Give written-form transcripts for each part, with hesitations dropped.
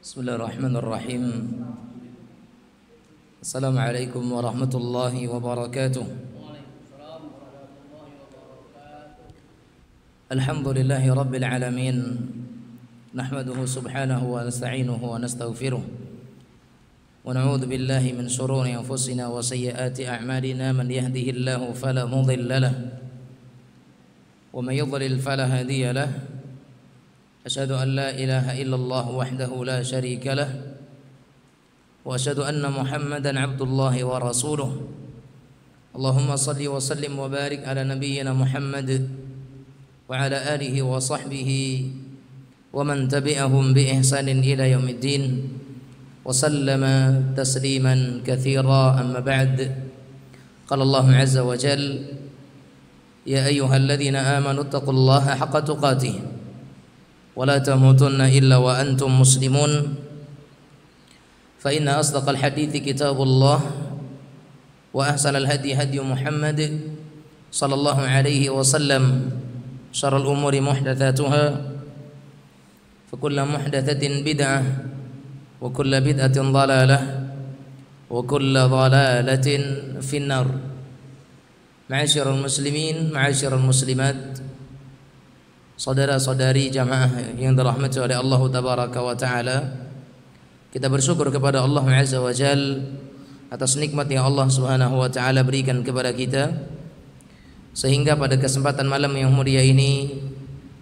Bismillahirrahmanirrahim. Assalamualaikum warahmatullahi wabarakatuh. Alhamdulillahi rabbil alamin. Nahmaduhu subhanahu wa nasta'inuhu wa nastaghfiruh. Wa na'udzu billahi min shururi anfusina wa sayyiati a'malina. Man yahdihillahu fala mudilla lahu wa man yudlil fala hadiya lahu. Asyhadu an la ilaha illallah wahdahu la syarika lah wa asyhadu anna Muhammadan abdullahi wa rasuluh. Allahumma salli wa sallim wa barik ala nabiyyina Muhammad wa ala alihi wa sahbihi wa man tabi'ahum bi ihsanin ila yaumiddin wa sallama tasliman katsira. Amma ba'd. Qala Allah azza wa jalla ya ayyuhalladzina amanu taqullaha haqqa tuqatih ولا تموتن إلا وأنتم مسلمون فإن أصدق الحديث كتاب الله وأحسن الهدي هدي محمد صلى الله عليه وسلم شر الأمور محدثاتها فكل محدثة بدعة وكل بدعة ضلالة وكل ضلالة في النار. معاشر المسلمين معاشر المسلمات, saudara-saudari jamaah yang dirahmati oleh Allah Tabaraka wa Ta'ala, kita bersyukur kepada Allah Azza wa Jal atas nikmat yang Allah Subhanahu wa Ta'ala berikan kepada kita, sehingga pada kesempatan malam yang mulia ini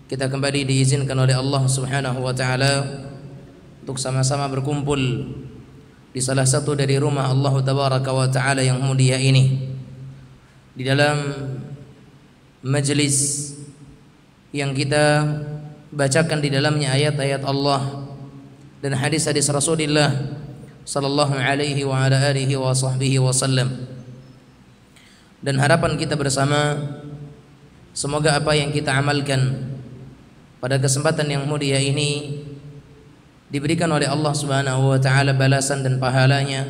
kita kembali diizinkan oleh Allah Subhanahu wa Ta'ala untuk sama-sama berkumpul di salah satu dari rumah Allah Tabaraka wa Ta'ala yang mulia ini, di dalam majelis yang kita bacakan di dalamnya ayat-ayat Allah dan hadis-hadis Rasulullah sallallahu alaihi wa ala alihi wa sahbihi wasallam. Dan harapan kita bersama, semoga apa yang kita amalkan pada kesempatan yang mulia ini diberikan oleh Allah Subhanahu wa Ta'ala balasan dan pahalanya,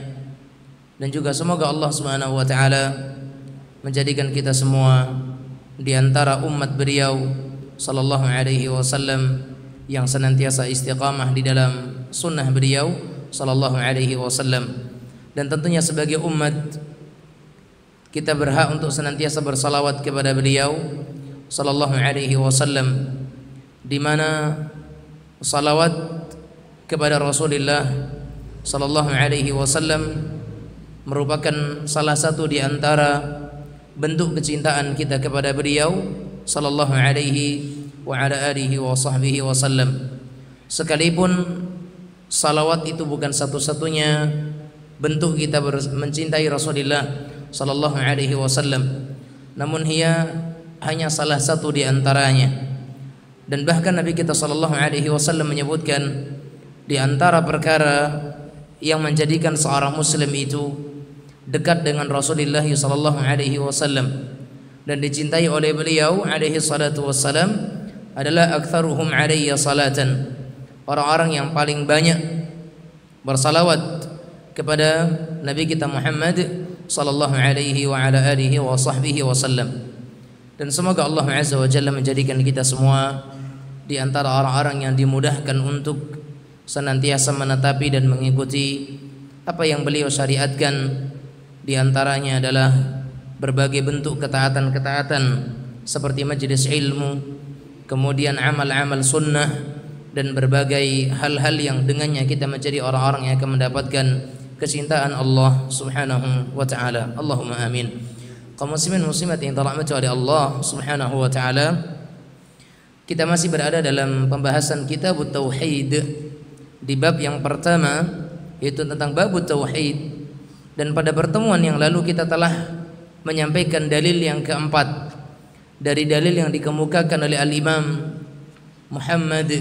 dan juga semoga Allah Subhanahu wa Ta'ala menjadikan kita semua di antara umat beliau sallallahu alaihi wasallam yang senantiasa istiqamah di dalam sunnah beliau sallallahu alaihi wasallam. Dan tentunya sebagai umat kita berhak untuk senantiasa bersalawat kepada beliau sallallahu alaihi wasallam, di mana salawat kepada Rasulullah sallallahu alaihi wasallam merupakan salah satu di antara bentuk kecintaan kita kepada beliau sallallahu alaihi wa ala alihi wa sahbihi wasallam. Sekalipun salawat itu bukan satu-satunya bentuk kita mencintai Rasulullah sallallahu alaihi wasallam, namun ia hanya salah satu di antaranya. Dan bahkan Nabi kita sallallahu alaihi wasallam menyebutkan di antara perkara yang menjadikan seorang muslim itu dekat dengan Rasulullah sallallahu alaihi wasallam dan dicintai oleh beliau alaihi salatu wassalam adalah aktsaruhum alayya salatan, orang-orang yang paling banyak bersalawat kepada Nabi kita Muhammad sallallahu alaihi wa ala alihi wa sahbihi wasallam. Dan semoga Allah Azza wa Jalla menjadikan kita semua di antara orang-orang yang dimudahkan untuk senantiasa menetapi dan mengikuti apa yang beliau syariatkan. Di antaranya adalah berbagai bentuk ketaatan-ketaatan seperti majelis ilmu, kemudian amal-amal sunnah, dan berbagai hal-hal yang dengannya kita menjadi orang-orang yang akan mendapatkan kecintaan Allah Subhanahu wa Ta'ala. Allahumma amin. Kaum muslimin muslimat yang dirahmati oleh Allah Subhanahu wa Ta'ala, kita masih berada dalam pembahasan kitab Tauhid di bab yang pertama, yaitu tentang bab Tauhid. Dan pada pertemuan yang lalu kita telah menyampaikan dalil yang keempat dari dalil yang dikemukakan oleh Al-Imam Muhammad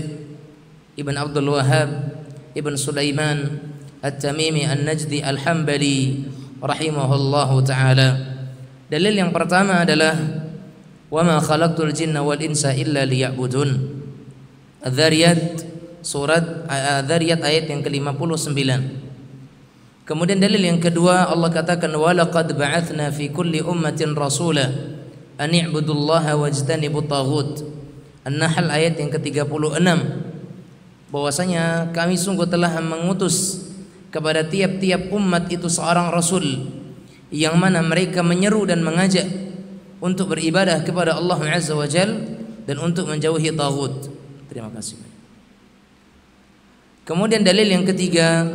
ibn Abdul Wahhab ibn Sulaiman At-Tamimi An-Najdi Al-Hambali rahimahullahu ta'ala. Dalil yang pertama adalah wa ma khalaqtul jinna wal insa illa liya'budun. Adz-Dzariyat, surat Adz-Dzariyat ayat yang ke-59. Kemudian dalil yang kedua, Allah katakan wa laqad ba'atsna fi kulli ummatin rasula an i'budullaha wajtanibut taghut. An-Nahl ayat yang ke-36. bahwasanya kami sungguh telah mengutus kepada tiap-tiap umat itu seorang rasul yang mana mereka menyeru dan mengajak untuk beribadah kepada Allah Azza wa Jalla dan untuk menjauhi taghut. Terima kasih. Kemudian dalil yang ketiga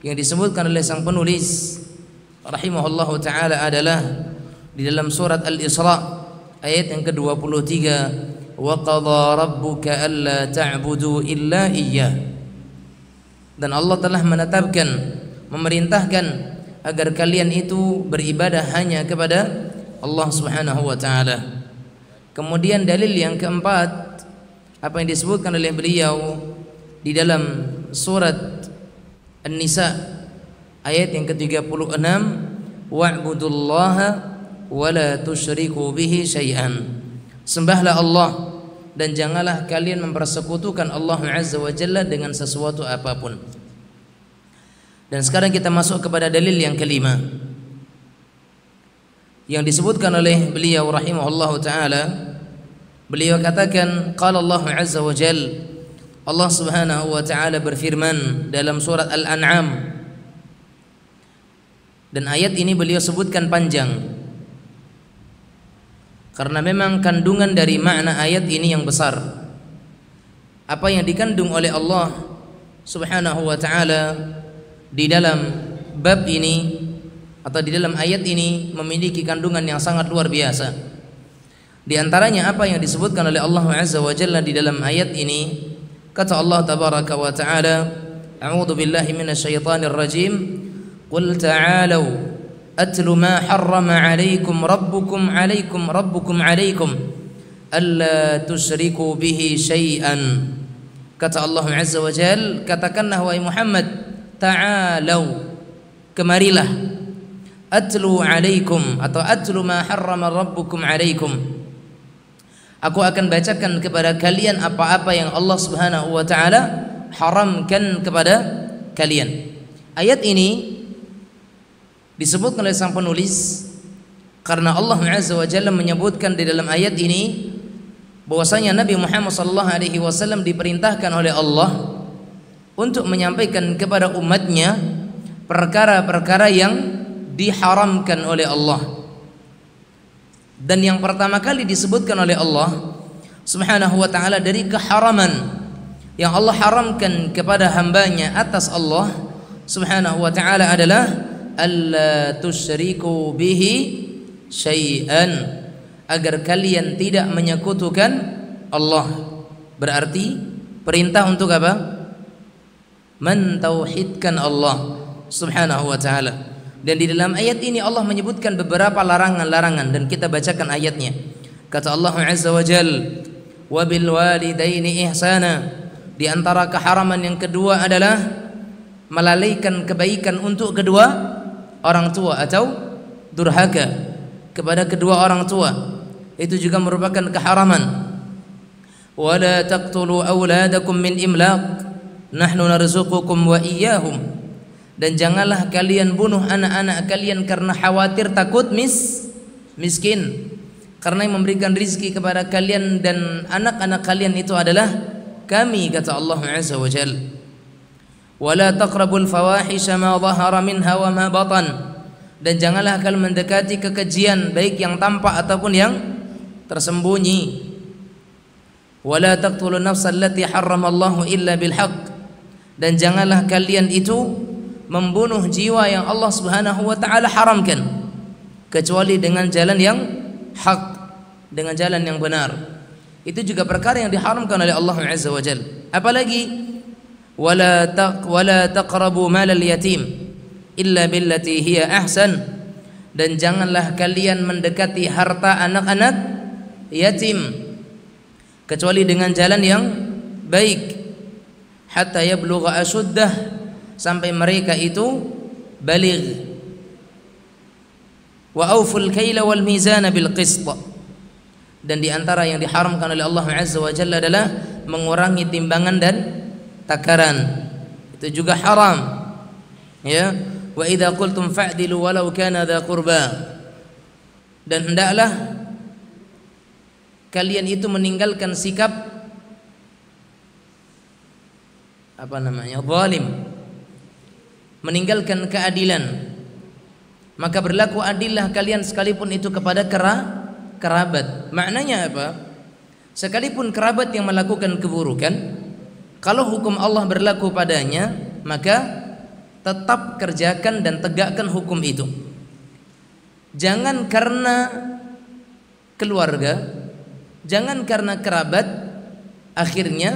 yang disebutkan oleh sang penulis rahimahullahu taala adalah di dalam surat Al-Isra ayat yang ke-23, wa qadha rabbuka alla ta'budu illa iyyah. Dan Allah telah menetapkan, memerintahkan agar kalian itu beribadah hanya kepada Allah Subhanahu wa taala. Kemudian dalil yang keempat apa yang disebutkan oleh beliau di dalam surat An-Nisa ayat yang ke-36, wa'budullaha wa la tusyriku bihi syai'an. Sembahlah Allah dan janganlah kalian mempersekutukan Allah Azza wa Jalla dengan sesuatu apapun. Dan sekarang kita masuk kepada dalil yang kelima yang disebutkan oleh beliau rahimahullahu taala. Beliau katakan, qala Allah Azza wa Jalla, Allah Subhanahu wa taala berfirman dalam surat Al-An'am, dan ayat ini beliau sebutkan panjang karena memang kandungan dari makna ayat ini yang besar. Apa yang dikandung oleh Allah Subhanahu wa taala di dalam bab ini atau di dalam ayat ini memiliki kandungan yang sangat luar biasa. Di antaranya apa yang disebutkan oleh Allah Azza wa Jalla di dalam ayat ini, kata Allah tabaraka wa taala, a'udzu billahi minasyaitonir rajim, qul ta'alu atlu ma harrama 'alaikum rabbukum alla tusyriku bihi syai'an. Kata Allah Azza wa Jalla, katakanlah wahai Muhammad, ta'alu, kemarilah, atlu 'alaikum atau atlu ma harrama rabbukum 'alaikum, aku akan bacakan kepada kalian apa-apa yang Allah Subhanahu wa taala haramkan kepada kalian. Ayat ini disebutkan oleh sang penulis karena Allah Azza wa Jalla menyebutkan di dalam ayat ini bahwasanya Nabi Muhammad sallallahu alaihi wasallam diperintahkan oleh Allah untuk menyampaikan kepada umatnya perkara-perkara yang diharamkan oleh Allah. Dan yang pertama kali disebutkan oleh Allah Subhanahu wa ta'ala dari keharaman yang Allah haramkan kepada hambanya atas Allah Subhanahu wa ta'ala adalah alla tusyriku bihi syai'an, agar kalian tidak menyekutukan Allah. Berarti perintah untuk apa? Mentauhidkan Allah Subhanahu wa ta'ala. Dan di dalam ayat ini Allah menyebutkan beberapa larangan-larangan dan kita bacakan ayatnya. Kata Allah Azza wa Jalla, wa bil walidaini ihsana. Di antara keharaman yang kedua adalah melalaikan kebaikan untuk kedua orang tua atau durhaka kepada kedua orang tua. Itu juga merupakan keharaman. Wa la taqtulu auladakum min imlaq nahnu narzuqukum wa iyyahum. Dan janganlah kalian bunuh anak-anak kalian karena khawatir takut miskin. Karena yang memberikan rizki kepada kalian dan anak-anak kalian itu adalah kami, kata Allah Azza wa Jalla. Wala taqrabul fawahisha ma dhahara minha wa ma batan. Dan janganlah kalian mendekati kekejian baik yang tampak ataupun yang tersembunyi. Wala taqtulun nafsa allati harramallahu illa bil haqq. Dan janganlah kalian itu membunuh jiwa yang Allah Subhanahu wa taala haramkan kecuali dengan jalan yang hak, dengan jalan yang benar. Itu juga perkara yang diharamkan oleh Allah Azza wa Jalla. Apalagi wala taqrabu malal yatim illa billati hiya ahsan. Dan janganlah kalian mendekati harta anak-anak yatim kecuali dengan jalan yang baik, hatta yablugha ashuddah, sampai mereka itu baligh. Wa auful kaila wal mizana bil qist. Dan di antara yang diharamkan oleh Allah Azza wa Jalla adalah mengurangi timbangan dan takaran. Itu juga haram. Ya, wa idza qultum fa'dilu walau kana dza qurba. Dan hendaklah kalian itu meninggalkan sikap zalim, meninggalkan keadilan, maka berlaku adillah kalian sekalipun itu kepada kerabat. Maknanya apa? Sekalipun kerabat yang melakukan keburukan, kalau hukum Allah berlaku padanya, maka tetap kerjakan dan tegakkan hukum itu. Jangan karena keluarga, jangan karena kerabat, akhirnya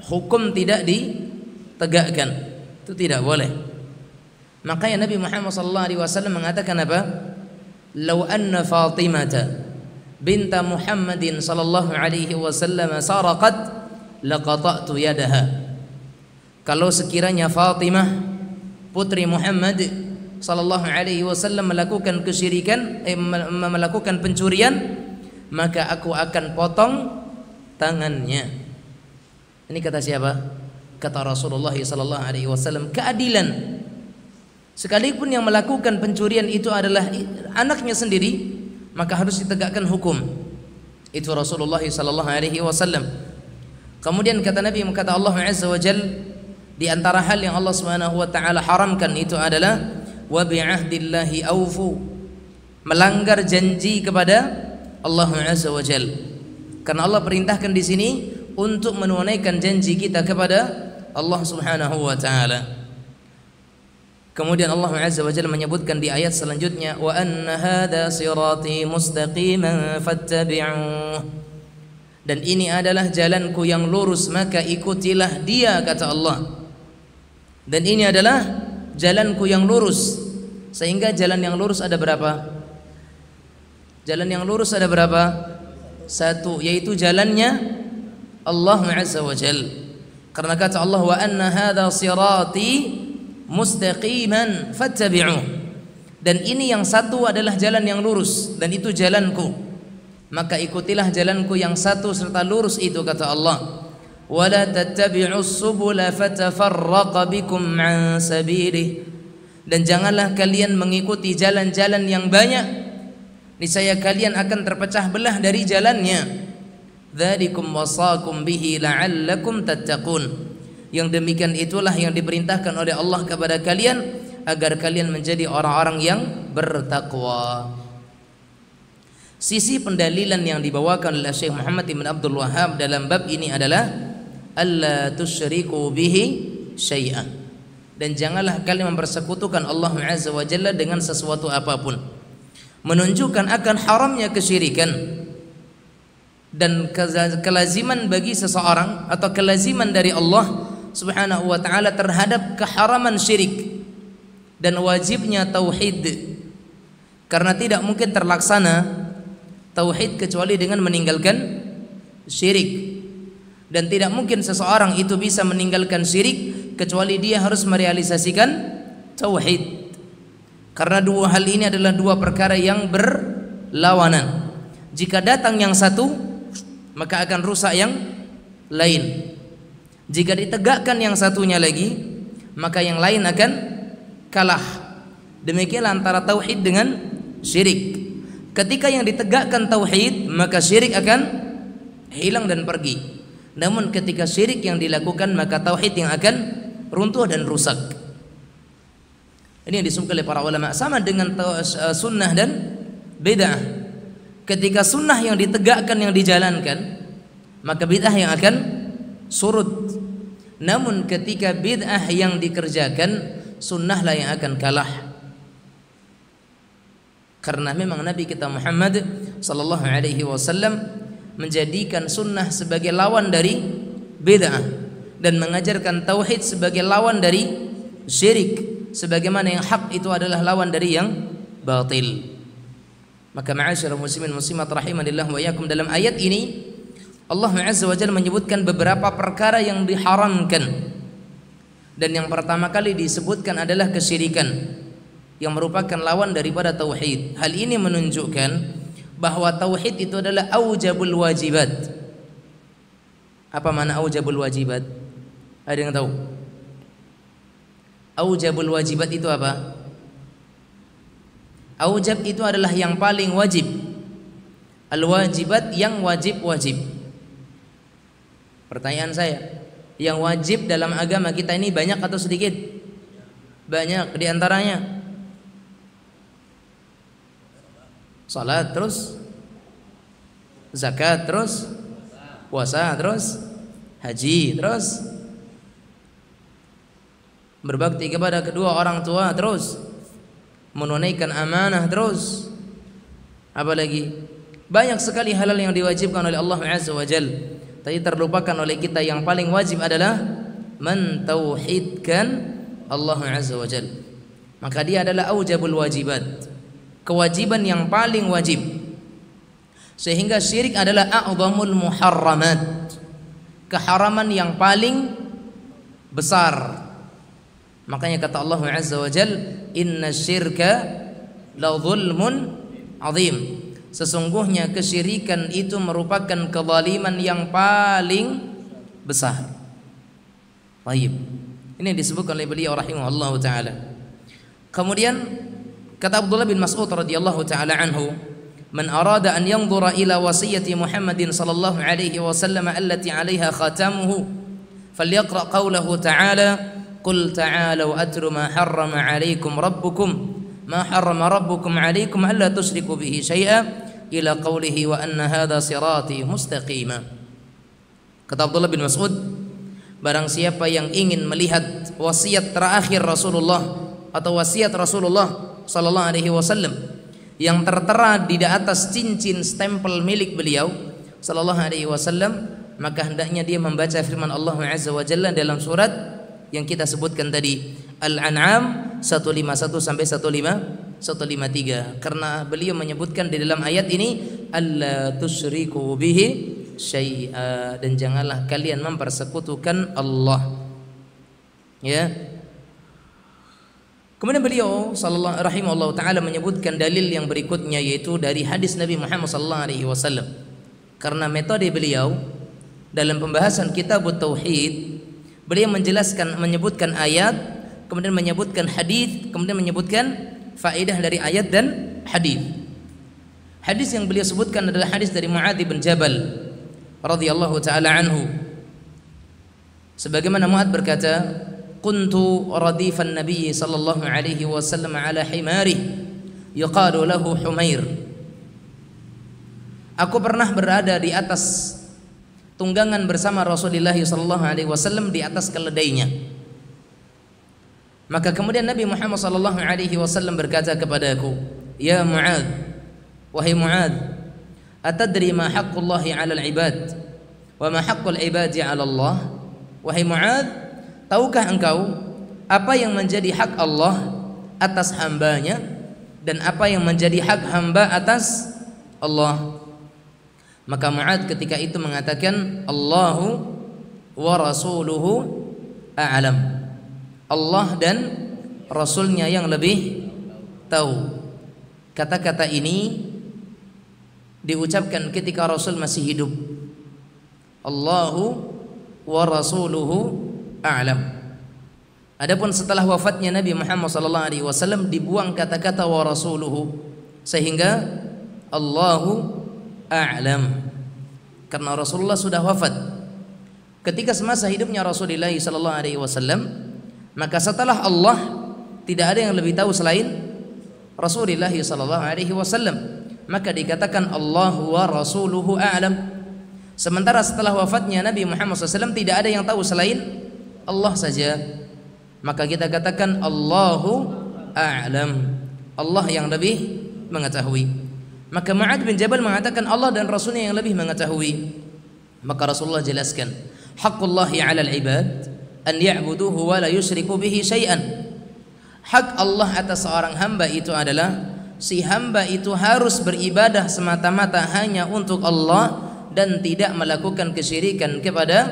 hukum tidak ditegakkan. Itu tidak boleh. Makanya Nabi Muhammad SAW mengatakan apa? Lau anna Fatimata binta Muhammadin sallallahu alaihi wasallam saraqat laqata'tu yadaha. Kalau sekiranya Fatimah putri Muhammad sallallahu alaihi wasallam melakukan kesyirikan, melakukan pencurian, maka aku akan potong tangannya. Ini kata siapa? Kata Rasulullah sallallahu alaihi wasallam. Keadilan. Sekalipun yang melakukan pencurian itu adalah anaknya sendiri, maka harus ditegakkan hukum. Itu Rasulullah sallallahu alaihi wasallam. Kemudian kata Nabi, kata Allah Azza wa Jalla, di antara hal yang Allah Subhanahu wa taala haramkan itu adalah wa bi'ahdillahi aufu, melanggar janji kepada Allah Azza wa Jalla. Karena Allah perintahkan di sini untuk menunaikan janji kita kepada Allah Subhanahu wa taala. Kemudian Allah Azza wa Jalla menyebutkan di ayat selanjutnya, wa anna hadza sirati mustaqiman fattabi'uh, dan ini adalah jalanku yang lurus, maka ikutilah dia, kata Allah. Dan ini adalah jalanku yang lurus. Sehingga jalan yang lurus ada berapa? Jalan yang lurus ada berapa? Satu, yaitu jalannya Allah Azza wa Jalla. Karena kata Allah, wa anna hadza sirati mustaqiman fattabi'uh, dan ini yang satu adalah jalan yang lurus, dan itu jalanku, maka ikutilah jalanku yang satu serta lurus itu, kata Allah. Wala tattabi'us subula fatafarraqa bikum an sabilih, dan janganlah kalian mengikuti jalan-jalan yang banyak, niscaya kalian akan terpecah belah dari jalannya. Dzalikum wasaqum bihi la'allakum tattaqun, yang demikian itulah yang diperintahkan oleh Allah kepada kalian agar kalian menjadi orang-orang yang bertakwa. Sisi pendalilan yang dibawakan oleh Syekh Muhammad bin Abdul Wahhab dalam bab ini adalah alla tusyriku bihi syai'an, dan janganlah kalian mempersekutukan Allah Azza wa Jalla dengan sesuatu apapun, menunjukkan akan haramnya kesyirikan dan kelaziman bagi seseorang atau kelaziman dari Allah Subhanahu wa ta'ala terhadap keharaman syirik dan wajibnya tauhid. Karena tidak mungkin terlaksana tauhid kecuali dengan meninggalkan syirik, dan tidak mungkin seseorang itu bisa meninggalkan syirik kecuali dia harus merealisasikan tauhid. Karena dua hal ini adalah dua perkara yang berlawanan. Jika datang yang satu, maka akan rusak yang lain. Jika ditegakkan yang satunya lagi, maka yang lain akan kalah. Demikianlah antara tauhid dengan syirik. Ketika yang ditegakkan tauhid, maka syirik akan hilang dan pergi. Namun ketika syirik yang dilakukan, maka tauhid yang akan runtuh dan rusak. Ini yang disebutkan oleh para ulama, sama dengan sunnah dan bid'ah. Ketika sunnah yang ditegakkan, yang dijalankan, maka bid'ah yang akan surut. Namun ketika bid'ah yang dikerjakan, sunnahlah yang akan kalah. Karena memang Nabi kita Muhammad sallallahu alaihi wasallam menjadikan sunnah sebagai lawan dari bid'ah, dan mengajarkan tauhid sebagai lawan dari syirik, sebagaimana yang hak itu adalah lawan dari yang batil. Maka ma'asyiral muslimin muslimat rahimanillah wa iyyakum, dalam ayat ini Allah Azza wa Jalla menyebutkan beberapa perkara yang diharamkan, dan yang pertama kali disebutkan adalah kesyirikan yang merupakan lawan daripada tauhid. Hal ini menunjukkan bahwa tauhid itu adalah aujabul wajibat. Apa makna aujabul wajibat? Ada yang tahu? Aujabul wajibat itu apa? Aujab itu adalah yang paling wajib. Al-wajibat yang wajib-wajib. Pertanyaan saya, Yang wajib dalam agama kita ini banyak atau sedikit? Banyak. Di antaranya salat, terus zakat, terus puasa, terus haji, terus berbakti kepada kedua orang tua, terus menunaikan amanah, terus apa lagi? Banyak sekali hal-hal yang diwajibkan oleh Allah Azza wa Jal. Tapi terlupakan oleh kita yang paling wajib adalah mentauhidkan Allah Azza wa Jal. Maka dia adalah aujabul wajibat, kewajiban yang paling wajib. Sehingga syirik adalah a'zamul muharramat, keharaman yang paling besar. Makanya kata Allah Azza wa Jal, inna syirka la zulmun azim. Sesungguhnya kesyirikan itu merupakan kezaliman yang paling besar. Baik. Ini disebutkan oleh beliau rahimahullah taala. Kemudian kata Abdullah bin Mas'ud radhiyallahu taala anhu, "Man arada an yanzura ila wasiyati Muhammadin sallallahu alaihi wasallam allati 'alaiha khatamuhu, falyaqra qawlahu ta'ala, qul ta'alu atlu ma harrama 'alaikum rabbukum, ma harrama rabbukum 'alaikum alla tusyriku bihi syai'a." Ila qawlihi wa anna hadha sirati mustaqima. Kata Abdullah bin Mas'ud, barang siapa yang ingin melihat wasiat terakhir Rasulullah atau wasiat Rasulullah sallallahu alaihi wasallam yang tertera di atas cincin stempel milik beliau sallallahu alaihi wasallam, maka hendaknya dia membaca firman Allah Azza wa Jalla dalam surat yang kita sebutkan tadi, Al-An'am 151 sampai 153, karena beliau menyebutkan di dalam ayat ini alla tusyriku bihi syai'a, dan janganlah kalian mempersekutukan Allah. Ya. Kemudian beliau sallallahu rahimahullah taala menyebutkan dalil yang berikutnya, yaitu dari hadis Nabi Muhammad sallallahu alaihi wasallam. Karena metode beliau dalam pembahasan kitabut tauhid, beliau menjelaskan, menyebutkan ayat, kemudian menyebutkan hadis, kemudian menyebutkan faedah dari ayat dan hadis. Hadis yang beliau sebutkan adalah hadis dari Mu'adz bin Jabal radhiyallahu taala anhu. Sebagaimana Mu'adz berkata, "Kuntu radifan Nabi sallallahu alaihi wasallam ala himari yuqalu lahu Humair." Aku pernah berada di atas tunggangan bersama Rasulullah sallallahu alaihi wasallam di atas keledainya. Maka kemudian Nabi Muhammad sallallahu alaihi wasallam berkata kepadaku, "Ya Mu'adz, wahai Mu'adz, atadri ma haqqullahi 'alal 'ibad wa ma haqqul 'ibadi 'ala Allah?" Wahai Mu'adz, tahukah engkau apa yang menjadi hak Allah atas hambanya dan apa yang menjadi hak hamba atas Allah? Maka Mu'adz ketika itu mengatakan, "Allahu wa rasuluhu a'lam." Allah dan Rasulnya yang lebih tahu. Kata-kata ini diucapkan ketika Rasul masih hidup. Allahu wa rasuluhu a'lam. Adapun setelah wafatnya Nabi Muhammad sallallahu alaihi wasallam dibuang kata-kata wa rasuluhu, sehingga Allahu a'lam, karena Rasulullah sudah wafat. Ketika semasa hidupnya Rasulullah sallallahu alaihi wasallam, maka setelah Allah tidak ada yang lebih tahu selain Rasulullah sallallahu alaihi wasallam, maka dikatakan Allahu wa rasuluhu a'lam. Sementara setelah wafatnya Nabi Muhammad SAW tidak ada yang tahu selain Allah saja, maka kita katakan Allahu a'lam, Allah yang lebih mengetahui. Maka Mu'adz bin Jabal mengatakan Allah dan Rasulnya yang lebih mengetahui. Maka Rasulullah jelaskan, haqqullahi 'alal 'ibad an ya'buduhu wa la yusyriku bihi syai'an. Hak Allah atas seorang hamba itu adalah si hamba itu harus beribadah semata-mata hanya untuk Allah dan tidak melakukan kesyirikan kepada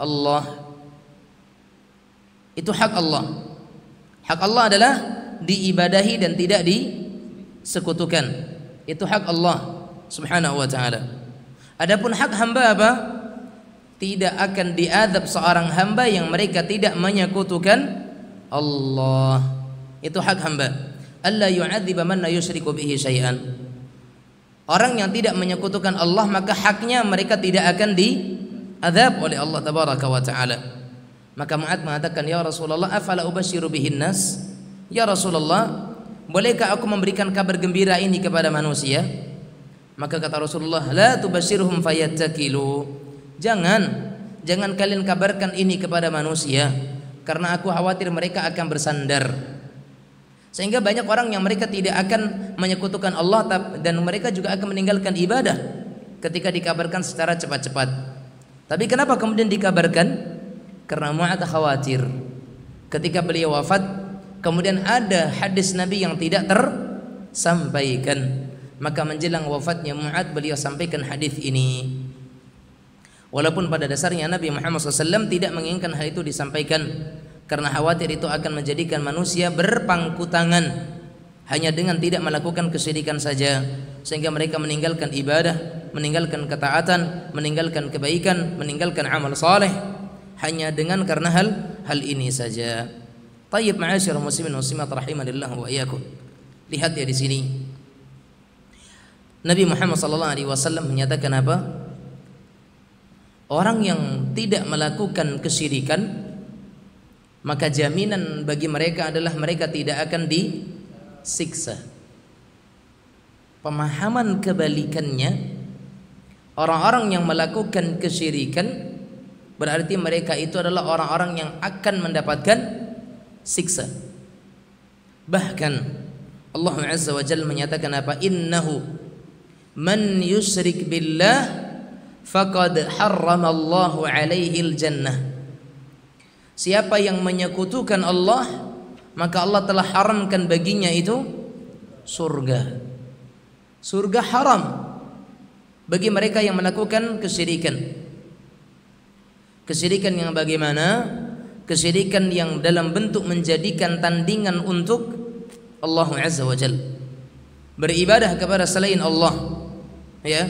Allah. Itu hak Allah. Hak Allah adalah diibadahi dan tidak disekutukan. Itu hak Allah subhanahu wa ta'ala. Adapun hak hamba apa? Tidak akan diadab seorang hamba yang mereka tidak menyekutukan Allah. Itu hak hamba. Alla yu'adziba man la yusyriku bihi syai'an. Orang yang tidak menyekutukan Allah, maka haknya mereka tidak akan azab oleh Allah tabaraka wa taala. Maka Mu'adz mengatakan, ya Rasulullah, afala ubasyiru bihin nas? Ya Rasulullah, bolehkah aku memberikan kabar gembira ini kepada manusia? Maka kata Rasulullah, la tubasyiruhum fayattakilu. Jangan kalian kabarkan ini kepada manusia, karena aku khawatir mereka akan bersandar. Sehingga banyak orang yang mereka tidak akan menyekutukan Allah, dan mereka juga akan meninggalkan ibadah ketika dikabarkan secara cepat-cepat. Tapi kenapa kemudian dikabarkan? Karena Mu'adz khawatir ketika beliau wafat kemudian ada hadis Nabi yang tidak tersampaikan. Maka menjelang wafatnya Mu'adz, beliau sampaikan hadis ini. Walaupun pada dasarnya Nabi Muhammad SAW tidak menginginkan hal itu disampaikan, karena khawatir itu akan menjadikan manusia berpangku tangan hanya dengan tidak melakukan kesyirikan saja, sehingga mereka meninggalkan ibadah, meninggalkan ketaatan, meninggalkan kebaikan, meninggalkan amal saleh hanya dengan karena hal ini saja. Tayyib, ma'asyiral muslimin muslimat rahimanillah wa iyyakum. Lihat ya di sini. Nabi Muhammad sallallahu alaihi wasallam menyatakan apa? Orang yang tidak melakukan kesyirikan, maka jaminan bagi mereka adalah mereka tidak akan disiksa. Pemahaman kebalikannya, orang-orang yang melakukan kesyirikan berarti mereka itu adalah orang-orang yang akan mendapatkan siksa. Bahkan Allah Azza wa Jalla menyatakan apa? Innahu man yusyrik billah faqad harramallahu alaihil jannah. Siapa yang menyekutukan Allah, maka Allah telah haramkan baginya itu surga. Surga haram bagi mereka yang melakukan kesyirikan. Kesyirikan yang bagaimana? Kesyirikan yang dalam bentuk menjadikan tandingan untuk Allah Azza wa Jalla, beribadah kepada selain Allah, ya,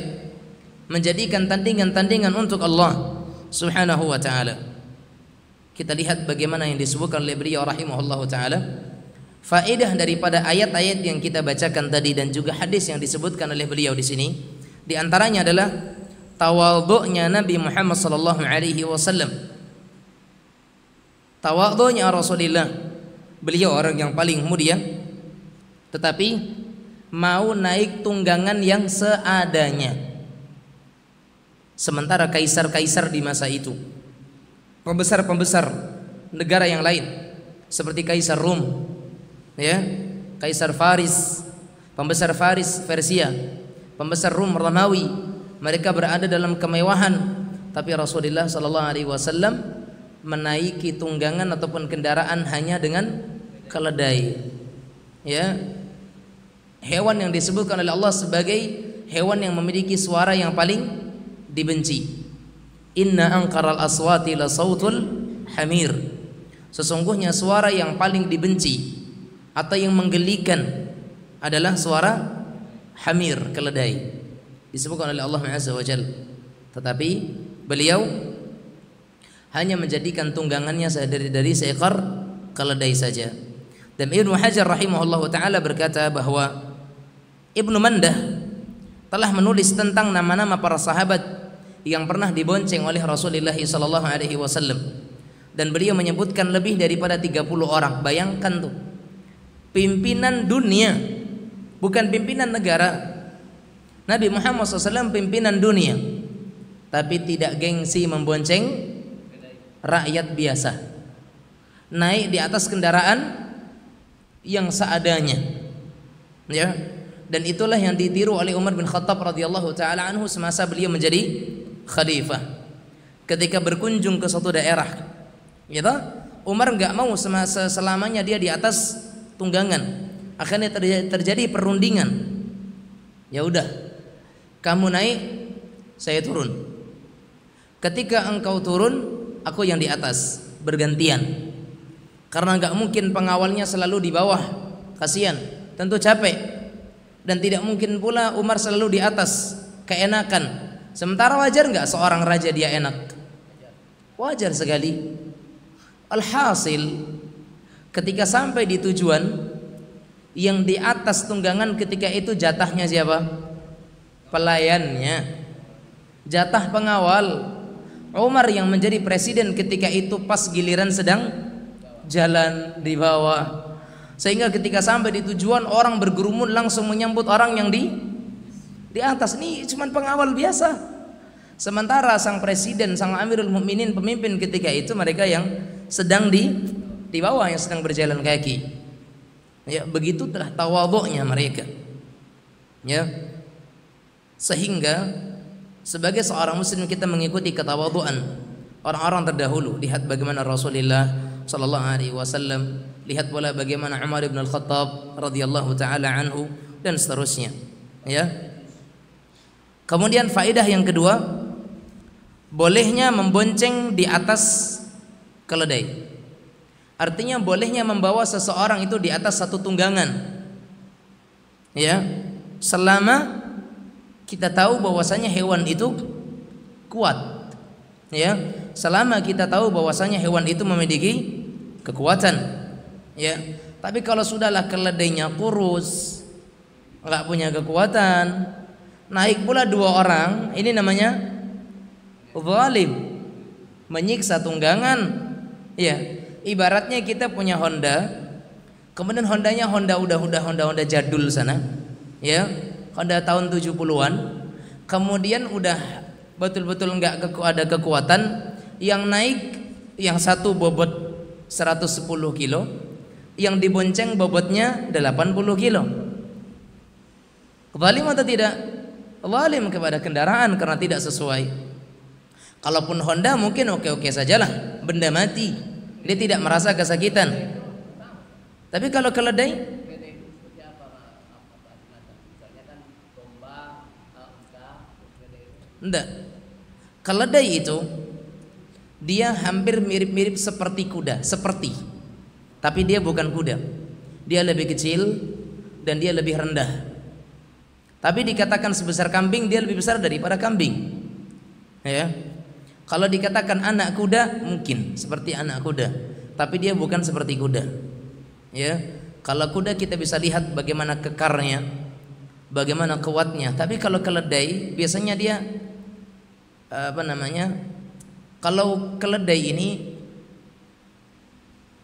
menjadikan tandingan-tandingan untuk Allah Subhanahu wa taala. Kita lihat bagaimana yang disebutkan oleh beliau rahimahullahu taala. Faedah daripada ayat-ayat yang kita bacakan tadi dan juga hadis yang disebutkan oleh beliau di sini, di antaranya adalah tawadhu'nya Nabi Muhammad sallallahu alaihi wasallam. Tawadhu'nya Rasulullah. Beliau orang yang paling mulia, tetapi mau naik tunggangan yang seadanya. Sementara kaisar-kaisar di masa itu, pembesar-pembesar negara yang lain seperti Kaisar Rum, ya, Kaisar Faris, pembesar Faris Persia, pembesar Rum Romawi, mereka berada dalam kemewahan, tapi Rasulullah sallallahu alaihi wasallam menaiki tunggangan ataupun kendaraan hanya dengan keledai. Ya. Hewan yang disebutkan oleh Allah sebagai hewan yang memiliki suara yang paling dibenci. Inna anqaral aswati la sautul hamir. Sesungguhnya suara yang paling dibenci atau yang menggelikan adalah suara hamir, keledai. Disebutkan oleh Allah Azza wa Jalla. Tetapi beliau hanya menjadikan tunggangannya dari seekor keledai saja. Dan Ibnu Hajar rahimahullah taala berkata bahwa Ibnu Mandah telah menulis tentang nama-nama para sahabat yang pernah dibonceng oleh Rasulullah sallallahu alaihi wasallam, dan beliau menyebutkan lebih daripada 30 orang. Bayangkan tuh, pimpinan dunia, bukan pimpinan negara. Nabi Muhammad SAW pimpinan dunia, tapi tidak gengsi membonceng rakyat biasa, naik di atas kendaraan yang seadanya, ya. Dan itulah yang ditiru oleh Umar bin Khattab radhiyallahu taala anhu semasa beliau menjadi khalifah. Ketika berkunjung ke suatu daerah, gitu, Umar nggak mau selamanya dia di atas tunggangan. Akhirnya terjadi perundingan. Ya udah, kamu naik, saya turun. Ketika engkau turun, aku yang di atas, bergantian. Karena nggak mungkin pengawalnya selalu di bawah, kasihan, tentu capek. Dan tidak mungkin pula Umar selalu di atas, keenakan. Sementara wajar nggak seorang raja dia enak? Wajar sekali. Alhasil, ketika sampai di tujuan, yang di atas tunggangan ketika itu jatahnya siapa? Pelayannya. Jatah pengawal. Umar yang menjadi presiden ketika itu pas giliran sedang jalan di bawah, sehingga ketika sampai di tujuan orang bergerumun langsung menyambut orang yang di atas. Ini cuma pengawal biasa. Sementara sang presiden, sang Amirul Mukminin, pemimpin ketika itu, mereka yang sedang di bawah, yang sedang berjalan kaki. Ya, begitu tawadhu'nya mereka. Ya. Sehingga sebagai seorang muslim kita mengikuti ketawadhu'an orang-orang terdahulu. Lihat bagaimana Rasulullah sallallahu alaihi wasallam, lihat pula bagaimana Umar bin Al-Khattab radhiyallahu taala anhu, dan seterusnya. Ya. Kemudian faedah yang kedua, bolehnya membonceng di atas keledai. Artinya bolehnya membawa seseorang itu di atas satu tunggangan. Ya, selama kita tahu bahwasanya hewan itu kuat. Ya, selama kita tahu bahwasanya hewan itu memiliki kekuatan. Ya, tapi kalau sudahlah keledainya kurus, enggak punya kekuatan, naik pula dua orang, ini namanya zalim, menyiksa tunggangan. Ya, ibaratnya kita punya Honda, kemudian Hondanya Honda jadul sana, ya, Honda tahun 70-an, kemudian udah betul-betul enggak ada kekuatan, yang naik yang satu bobot 110 kilo, yang dibonceng bobotnya 80 kilo. Zalim atau tidak? Zalim kepada kendaraan karena tidak sesuai. Kalaupun Honda mungkin oke-oke sajalah, benda mati, dia tidak merasa kesakitan. Tapi kalau keledai, enggak. Keledai itu dia hampir mirip-mirip seperti kuda, tapi dia bukan kuda. Dia lebih kecil dan dia lebih rendah. Tapi dikatakan sebesar kambing, dia lebih besar daripada kambing. Ya. Kalau dikatakan anak kuda, mungkin seperti anak kuda, tapi dia bukan seperti kuda. Ya. Kalau kuda kita bisa lihat bagaimana kekarnya, bagaimana kuatnya. Tapi kalau keledai biasanya dia kalau keledai ini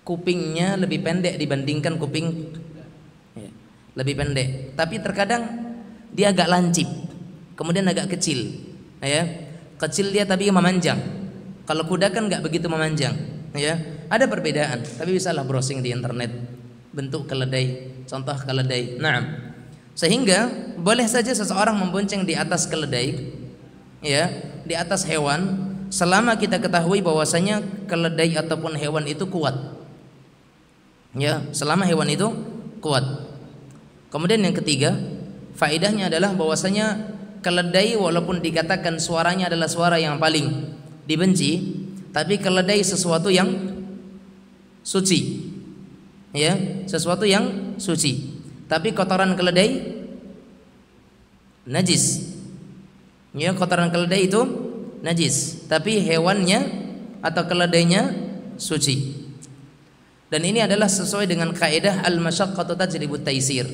kupingnya lebih pendek dibandingkan kuping, ya, lebih pendek. Tapi terkadang dia agak lancip, kemudian agak kecil, ya, kecil dia tapi memanjang. Kalau kuda kan nggak begitu memanjang, ya. Ada perbedaan, tapi bisalah browsing di internet bentuk keledai, contoh keledai. Nah, sehingga boleh saja seseorang membonceng di atas keledai, ya, di atas hewan, selama kita ketahui bahwasanya keledai ataupun hewan itu kuat. Ya, selama hewan itu kuat. Kemudian yang ketiga, faedahnya adalah bahwasanya keledai walaupun dikatakan suaranya adalah suara yang paling dibenci, tapi keledai sesuatu yang suci. Ya, sesuatu yang suci. Tapi kotoran keledai najis. Ya, kotoran keledai itu najis, tapi hewannya atau keledainya suci. Dan ini adalah sesuai dengan kaidah al-masyaqqatu tajlibut taisir.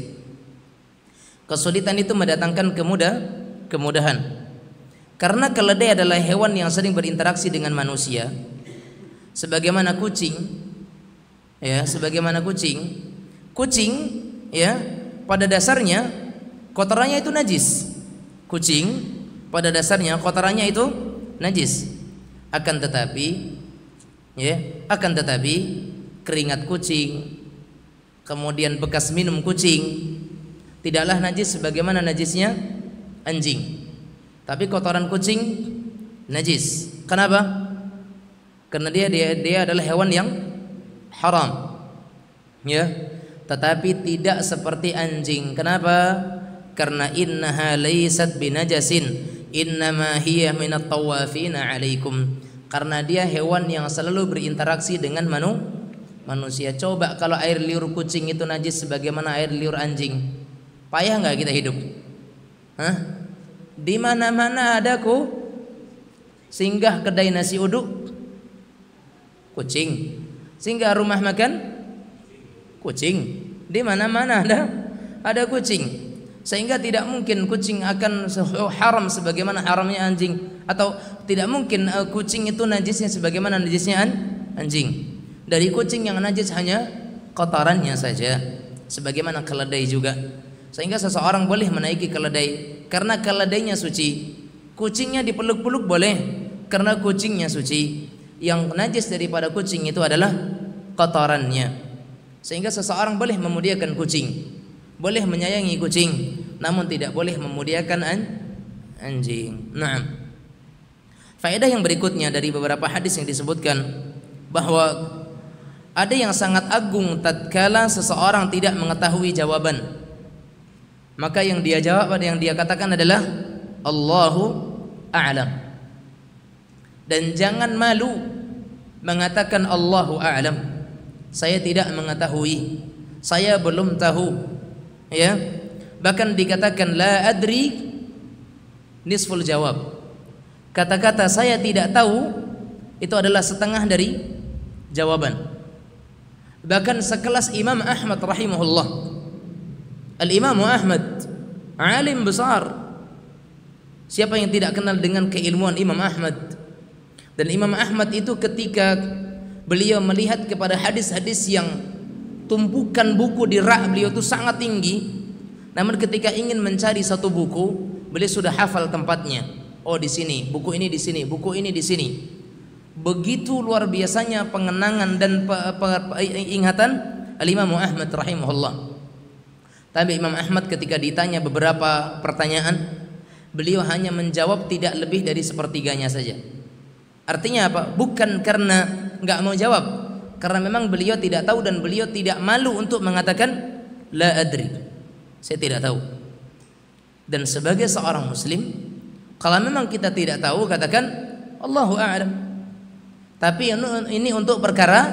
Kesulitan itu mendatangkan kemudahan. Karena keledai adalah hewan yang sering berinteraksi dengan manusia. Sebagaimana kucing, ya, kucing, ya, pada dasarnya kotorannya itu najis. Kucing pada dasarnya kotorannya itu najis. Akan tetapi keringat kucing, kemudian bekas minum kucing tidaklah najis sebagaimana najisnya anjing. Tapi kotoran kucing najis. Kenapa? Karena dia adalah hewan yang haram. Ya, tetapi tidak seperti anjing. Kenapa? Karena innaha laysat binajasin, innama hiya minat tawafina alaikum. Karena dia hewan yang selalu berinteraksi dengan manusia. Coba kalau air liur kucing itu najis sebagaimana air liur anjing, payah nggak kita hidup? Hah? Di mana-mana ada singgah kedai nasi uduk kucing, singgah rumah makan kucing, di mana-mana ada kucing. Sehingga tidak mungkin kucing akan haram sebagaimana haramnya anjing. atau tidak mungkin kucing itu najisnya sebagaimana najisnya anjing. Dari kucing yang najis hanya kotorannya saja, sebagaimana keledai juga. Sehingga seseorang boleh menaiki keledai karena keledainya suci. Kucingnya dipeluk-peluk boleh karena kucingnya suci. Yang najis daripada kucing itu adalah kotorannya. Sehingga seseorang boleh memuliakan kucing, boleh menyayangi kucing, namun tidak boleh memuliakan anjing. Nah, faedah yang berikutnya dari beberapa hadis yang disebutkan bahwa ada yang sangat agung tatkala seseorang tidak mengetahui jawaban, maka yang dia jawab, yang dia katakan adalah Allahu a'lam. Dan jangan malu mengatakan Allahu a'lam. Saya tidak mengetahui, saya belum tahu, ya. Bahkan dikatakan la adri nisful jawab. Kata-kata saya tidak tahu itu adalah setengah dari jawaban. Bahkan sekelas Imam Ahmad rahimahullah, Al-Imam Ahmad alim besar. Siapa yang tidak kenal dengan keilmuan Imam Ahmad? Dan Imam Ahmad itu ketika beliau melihat kepada hadis-hadis yang tumpukan buku di rak beliau itu sangat tinggi, namun ketika ingin mencari satu buku, beliau sudah hafal tempatnya. Oh, di sini, buku ini di sini, buku ini di sini. Begitu luar biasanya pengenangan dan ingatan Al-Imam Ahmad rahimahullah. Tapi Imam Ahmad ketika ditanya beberapa pertanyaan, beliau hanya menjawab tidak lebih dari sepertiganya saja. Artinya apa? Bukan karena enggak mau jawab, karena memang beliau tidak tahu dan beliau tidak malu untuk mengatakan la adri, saya tidak tahu. Dan sebagai seorang muslim, kalau memang kita tidak tahu, katakan Allahu a'lam. Tapi ini untuk perkara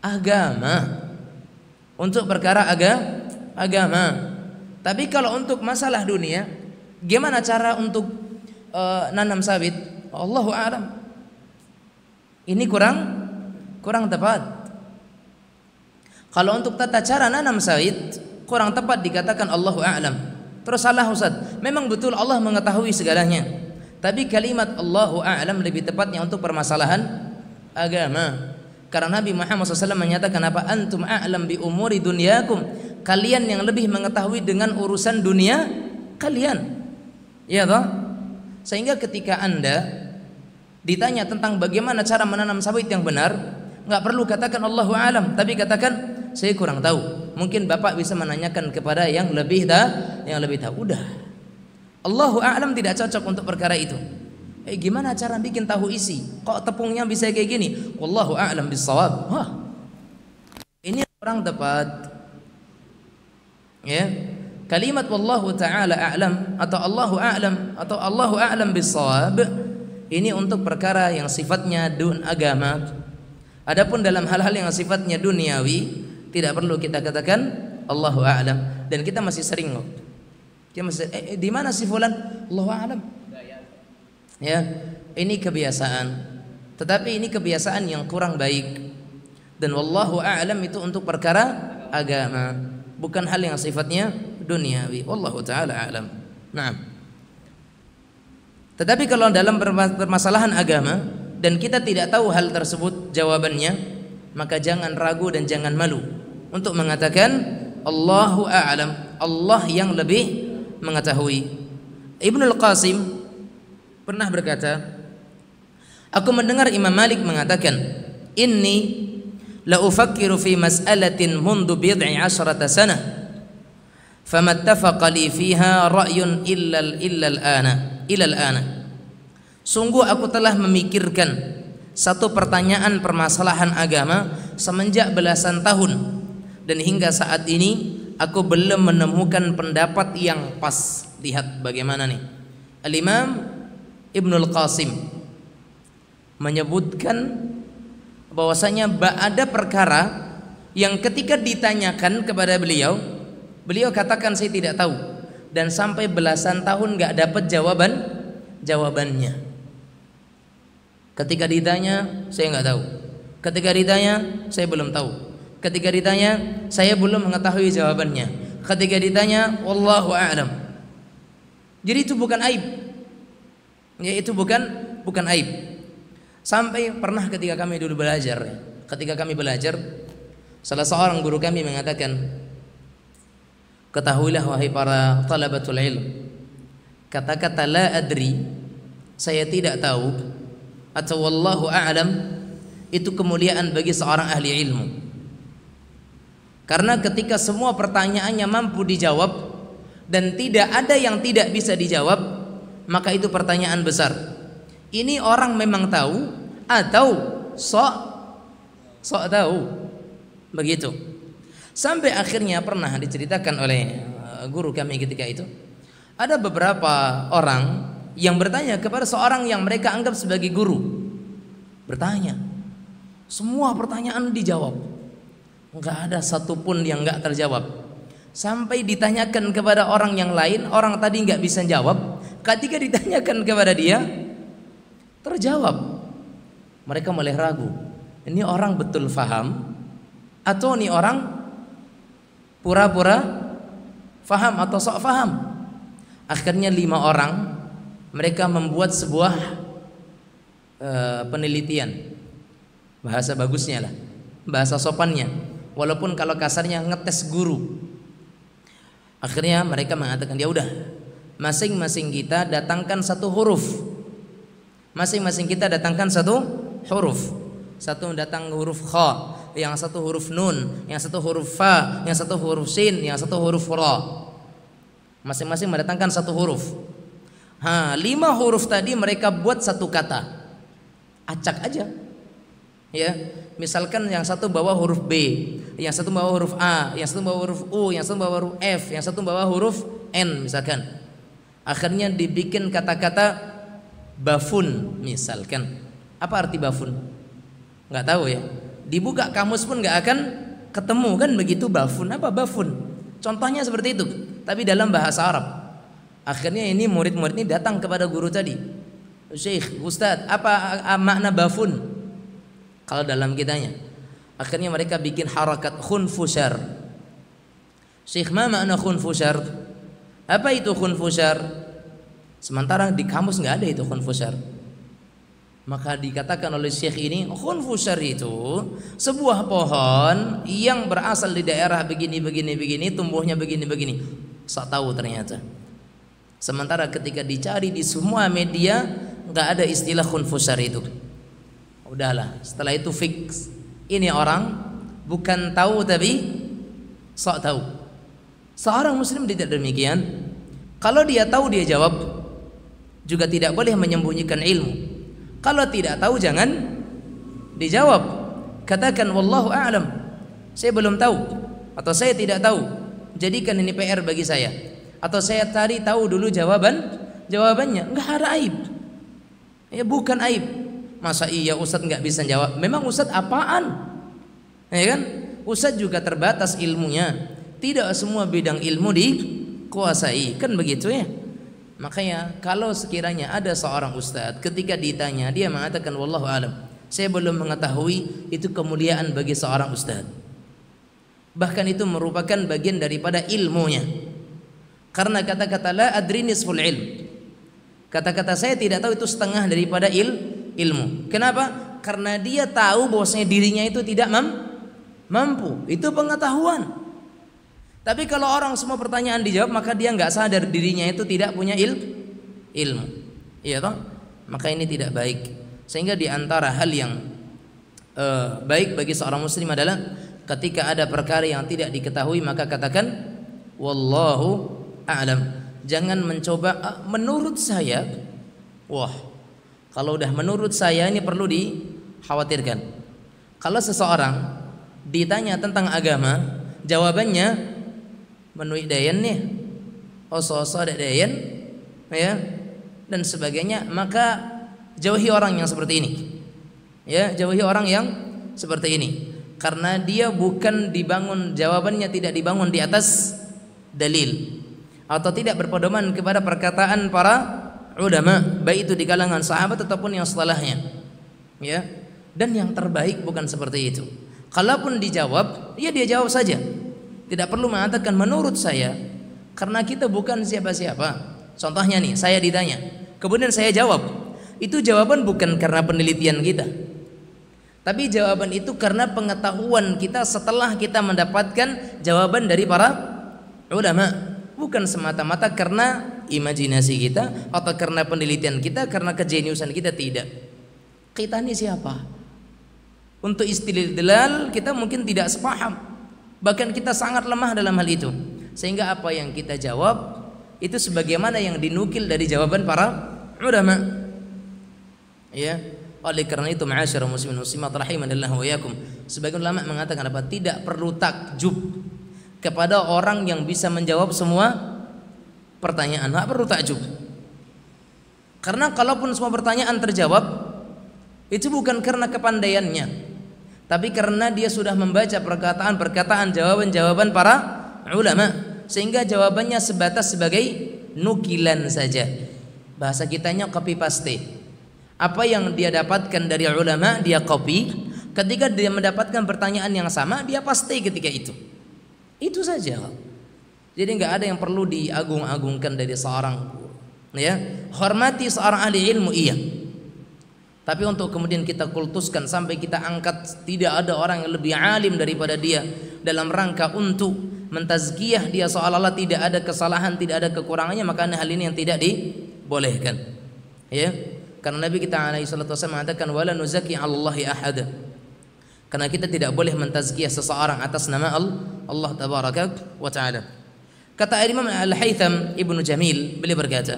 agama, untuk perkara agama. Tapi kalau untuk masalah dunia, gimana cara untuk nanam sawit? Allahu a'lam. Ini kurang tepat. Kalau untuk tata cara nanam sawit, kurang tepat dikatakan Allahu a'lam. Terus salah Ustaz. Memang betul Allah mengetahui segalanya. Tapi kalimat Allahu a'lam lebih tepatnya untuk permasalahan agama. Karena Nabi Muhammad SAW menyatakan apa? Antum a'lam bi umuri dunyakum. Kalian yang lebih mengetahui dengan urusan dunia kalian. Ya toh? Sehingga ketika Anda ditanya tentang bagaimana cara menanam sawit yang benar, enggak perlu katakan Allahu a'lam, tapi katakan saya kurang tahu. Mungkin Bapak bisa menanyakan kepada yang lebih tahu. Udah. Allahu a'lam tidak cocok untuk perkara itu. Gimana cara bikin tahu isi? Kok tepungnya bisa kayak gini? Wallahu a'lam bissawab. Wah, ini kurang tepat. Ya, kalimat wallahu ta'ala a'lam atau Allahu a'lam atau Allahu a'lam bissawab ini untuk perkara yang sifatnya agama. Adapun dalam hal-hal yang sifatnya duniawi, tidak perlu kita katakan Allahu a'lam. Dan kita masih sering loh. Dia masih di mana si fulan? Allahu a'lam. Ya, ini kebiasaan. Tetapi ini kebiasaan yang kurang baik. Dan wallahu a'lam itu untuk perkara agama, bukan hal yang sifatnya duniawi. Wallahu taala a'lam. Nah, tetapi kalau dalam permasalahan agama dan kita tidak tahu hal tersebut jawabannya, maka jangan ragu dan jangan malu untuk mengatakan Allahu a'lam, Allah yang lebih mengetahui. Ibnul Qasim pernah berkata, aku mendengar Imam Malik mengatakan, inni la ufakkiru fi mas'alatin mundu bid'i asyrata sanah famattafaqa li fiha ra'yun illa al-ana. Sungguh aku telah memikirkan satu pertanyaan permasalahan agama semenjak belasan tahun, dan hingga saat ini aku belum menemukan pendapat yang pas. Lihat bagaimana nih Al-Imam Ibnul Qasim menyebutkan bahwasanya ada perkara yang ketika ditanyakan kepada beliau, beliau katakan saya tidak tahu, dan sampai belasan tahun nggak dapat jawabannya. Ketika ditanya saya nggak tahu, ketika ditanya saya belum tahu, ketika ditanya saya belum mengetahui jawabannya, ketika ditanya wallahu a'lam. Jadi itu bukan aib. Ya, itu bukan aib. Sampai pernah ketika kami dulu belajar, salah seorang guru kami mengatakan, ketahuilah wahai para talabatul ilm, kata-kata la adri, saya tidak tahu, atau wallahu a'lam, itu kemuliaan bagi seorang ahli ilmu. Karena ketika semua pertanyaannya mampu dijawab dan tidak ada yang tidak bisa dijawab, maka itu pertanyaan besar. Ini orang memang tahu atau sok tahu, begitu. Sampai akhirnya pernah diceritakan oleh guru kami ketika itu, ada beberapa orang yang bertanya kepada seorang yang mereka anggap sebagai guru. Bertanya, semua pertanyaan dijawab, nggak ada satupun yang nggak terjawab. Sampai ditanyakan kepada orang yang lain, orang tadi nggak bisa jawab. Ketika ditanyakan kepada dia, terjawab. Mereka mulai ragu, ini orang betul faham atau ini orang pura-pura faham atau sok faham. Akhirnya 5 orang mereka membuat sebuah penelitian, bahasa bagusnya lah, bahasa sopannya, walaupun kalau kasarnya ngetes guru. Akhirnya mereka mengatakan, ya udah, masing-masing kita datangkan satu huruf. Masing-masing kita datangkan satu huruf. Satu datang huruf kha, yang satu huruf nun, yang satu huruf fa, yang satu huruf sin, yang satu huruf ra. Masing-masing mendatangkan satu huruf. 5 huruf tadi mereka buat satu kata. Acak aja. Ya, misalkan yang satu bawa huruf B, yang satu bawa huruf A, yang satu bawa huruf U, yang satu bawa huruf F, yang satu bawa huruf N misalkan. Akhirnya dibikin kata-kata bafun misalkan. Apa arti bafun? Nggak tahu ya. Dibuka kamus pun nggak akan ketemu kan begitu. Bafun, apa bafun? Contohnya seperti itu, tapi dalam bahasa Arab. Akhirnya ini murid-murid ini datang kepada guru tadi, Syekh, Ustadz, apa makna bafun? Kalau dalam kitanya. Akhirnya mereka bikin harakat khunfusyar. Syekh, ma makna khunfusyar? Apa itu khunfusyar? Sementara di kamus nggak ada itu khunfusyar. Maka dikatakan oleh Syekh ini, khunfusyar itu sebuah pohon yang berasal di daerah begini, tumbuhnya begini. Sok tahu ternyata. Sementara ketika dicari di semua media nggak ada istilah khunfusyar itu. Udahlah, setelah itu fix. Ini orang bukan tahu tapi sok tahu. Seorang muslim tidak demikian. Kalau dia tahu dia jawab. Juga tidak boleh menyembunyikan ilmu. Kalau tidak tahu jangan dijawab. Katakan wallahu a'lam, saya belum tahu atau saya tidak tahu. Jadikan ini PR bagi saya. Atau saya cari tahu dulu jawabannya. Enggak ada aib. Ya bukan aib. Masa iya Ustadz nggak bisa jawab? Memang Ustadz apaan? Ya kan? Ustadz juga terbatas ilmunya. Tidak semua bidang ilmu dikuasai. Kan begitu ya? Makanya kalau sekiranya ada seorang ustadz ketika ditanya dia mengatakan wallahu alam, saya belum mengetahui, itu kemuliaan bagi seorang ustadz. Bahkan itu merupakan bagian daripada ilmunya. Karena kata-kata la adri nisful ilm. Kata-kata saya tidak tahu itu setengah daripada ilmu. Kenapa? Karena dia tahu bahwasanya dirinya itu tidak mampu. Itu pengetahuan. Tapi kalau orang semua pertanyaan dijawab, maka dia nggak sadar dirinya itu tidak punya ilmu. Iya toh? Maka ini tidak baik. Sehingga di antara hal yang baik bagi seorang muslim adalah ketika ada perkara yang tidak diketahui maka katakan wallahu a'lam. Jangan mencoba menurut saya. Wah, kalau udah menurut saya ini perlu dikhawatirkan. Kalau seseorang ditanya tentang agama, jawabannya menurut dayan nih, oso-oso ada dayan, ya, dan sebagainya, maka jauhi orang yang seperti ini. Ya, jauhi orang yang seperti ini. Karena dia bukan dibangun, jawabannya tidak dibangun di atas dalil atau tidak berpedoman kepada perkataan para ulama, baik itu di kalangan sahabat ataupun yang setelahnya. Ya. Dan yang terbaik bukan seperti itu. Kalaupun dijawab, ya dia jawab saja. Tidak perlu mengatakan menurut saya, karena kita bukan siapa-siapa. Contohnya nih, saya ditanya, kemudian saya jawab. Itu jawaban bukan karena penelitian kita, tapi jawaban itu karena pengetahuan kita setelah kita mendapatkan jawaban dari para ulama. Bukan semata-mata karena imajinasi kita atau karena penelitian kita, karena kejeniusan kita, tidak. Kita ini siapa? Untuk istidlal kita mungkin tidak sepaham, bahkan kita sangat lemah dalam hal itu, sehingga apa yang kita jawab itu sebagaimana yang dinukil dari jawaban para ulama. Ya, oleh karena itu ma'asyiral muslimin muslimat rahimanallahu wa iyyakum, sebagian ulama mengatakan apa? Tidak perlu takjub kepada orang yang bisa menjawab semua pertanyaan. Tidak perlu takjub, karena kalaupun semua pertanyaan terjawab, itu bukan karena kepandaiannya, tapi karena dia sudah membaca perkataan-perkataan, jawaban-jawaban para ulama, sehingga jawabannya sebatas sebagai nukilan saja. Bahasa kitanya copy paste. Apa yang dia dapatkan dari ulama dia copy, ketika dia mendapatkan pertanyaan yang sama dia paste ketika itu. Itu saja. Jadi nggak ada yang perlu diagung-agungkan dari seorang, ya. Hormati seorang ahli ilmu, iya. Tapi untuk kemudian kita kultuskan sampai kita angkat tidak ada orang yang lebih alim daripada dia, dalam rangka untuk mentazkiyah dia seolah-olah tidak ada kesalahan, tidak ada kekurangannya, maka hal ini yang tidak dibolehkan. Ya. Karena Nabi kita alaihi salatu wasallam mengatakan wala nuzaki 'alallahi ahada. Karena kita tidak boleh mentazkiyah seseorang atas nama Allah tabaraka wa taala. Kata Imam Al-Haytham Ibnu Jamil, beliau berkata,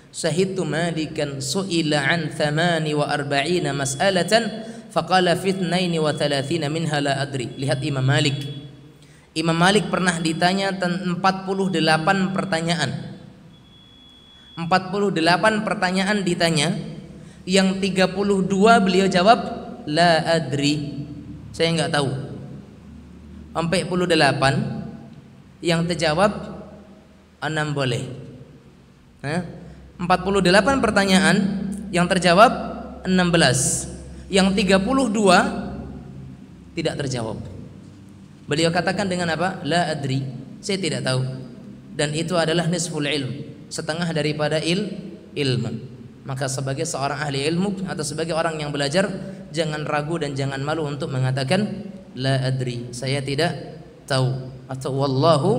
"Syahidtu Malikan su'ila an 48 mas'alatan faqala fi 32 minha la adri." Lihat Imam Malik. Imam Malik pernah ditanya 48 pertanyaan. 48 pertanyaan ditanya, yang 32 beliau jawab la adri. Saya nggak tahu. 48 yang terjawab 6 boleh. 48 pertanyaan yang terjawab 16. Yang 32 tidak terjawab. Beliau katakan dengan apa? La adri. Saya tidak tahu. Dan itu adalah nisful ilm, setengah daripada ilmu. Maka sebagai seorang ahli ilmu atau sebagai orang yang belajar, jangan ragu dan jangan malu untuk mengatakan la adri, saya tidak tahu, atau wallahu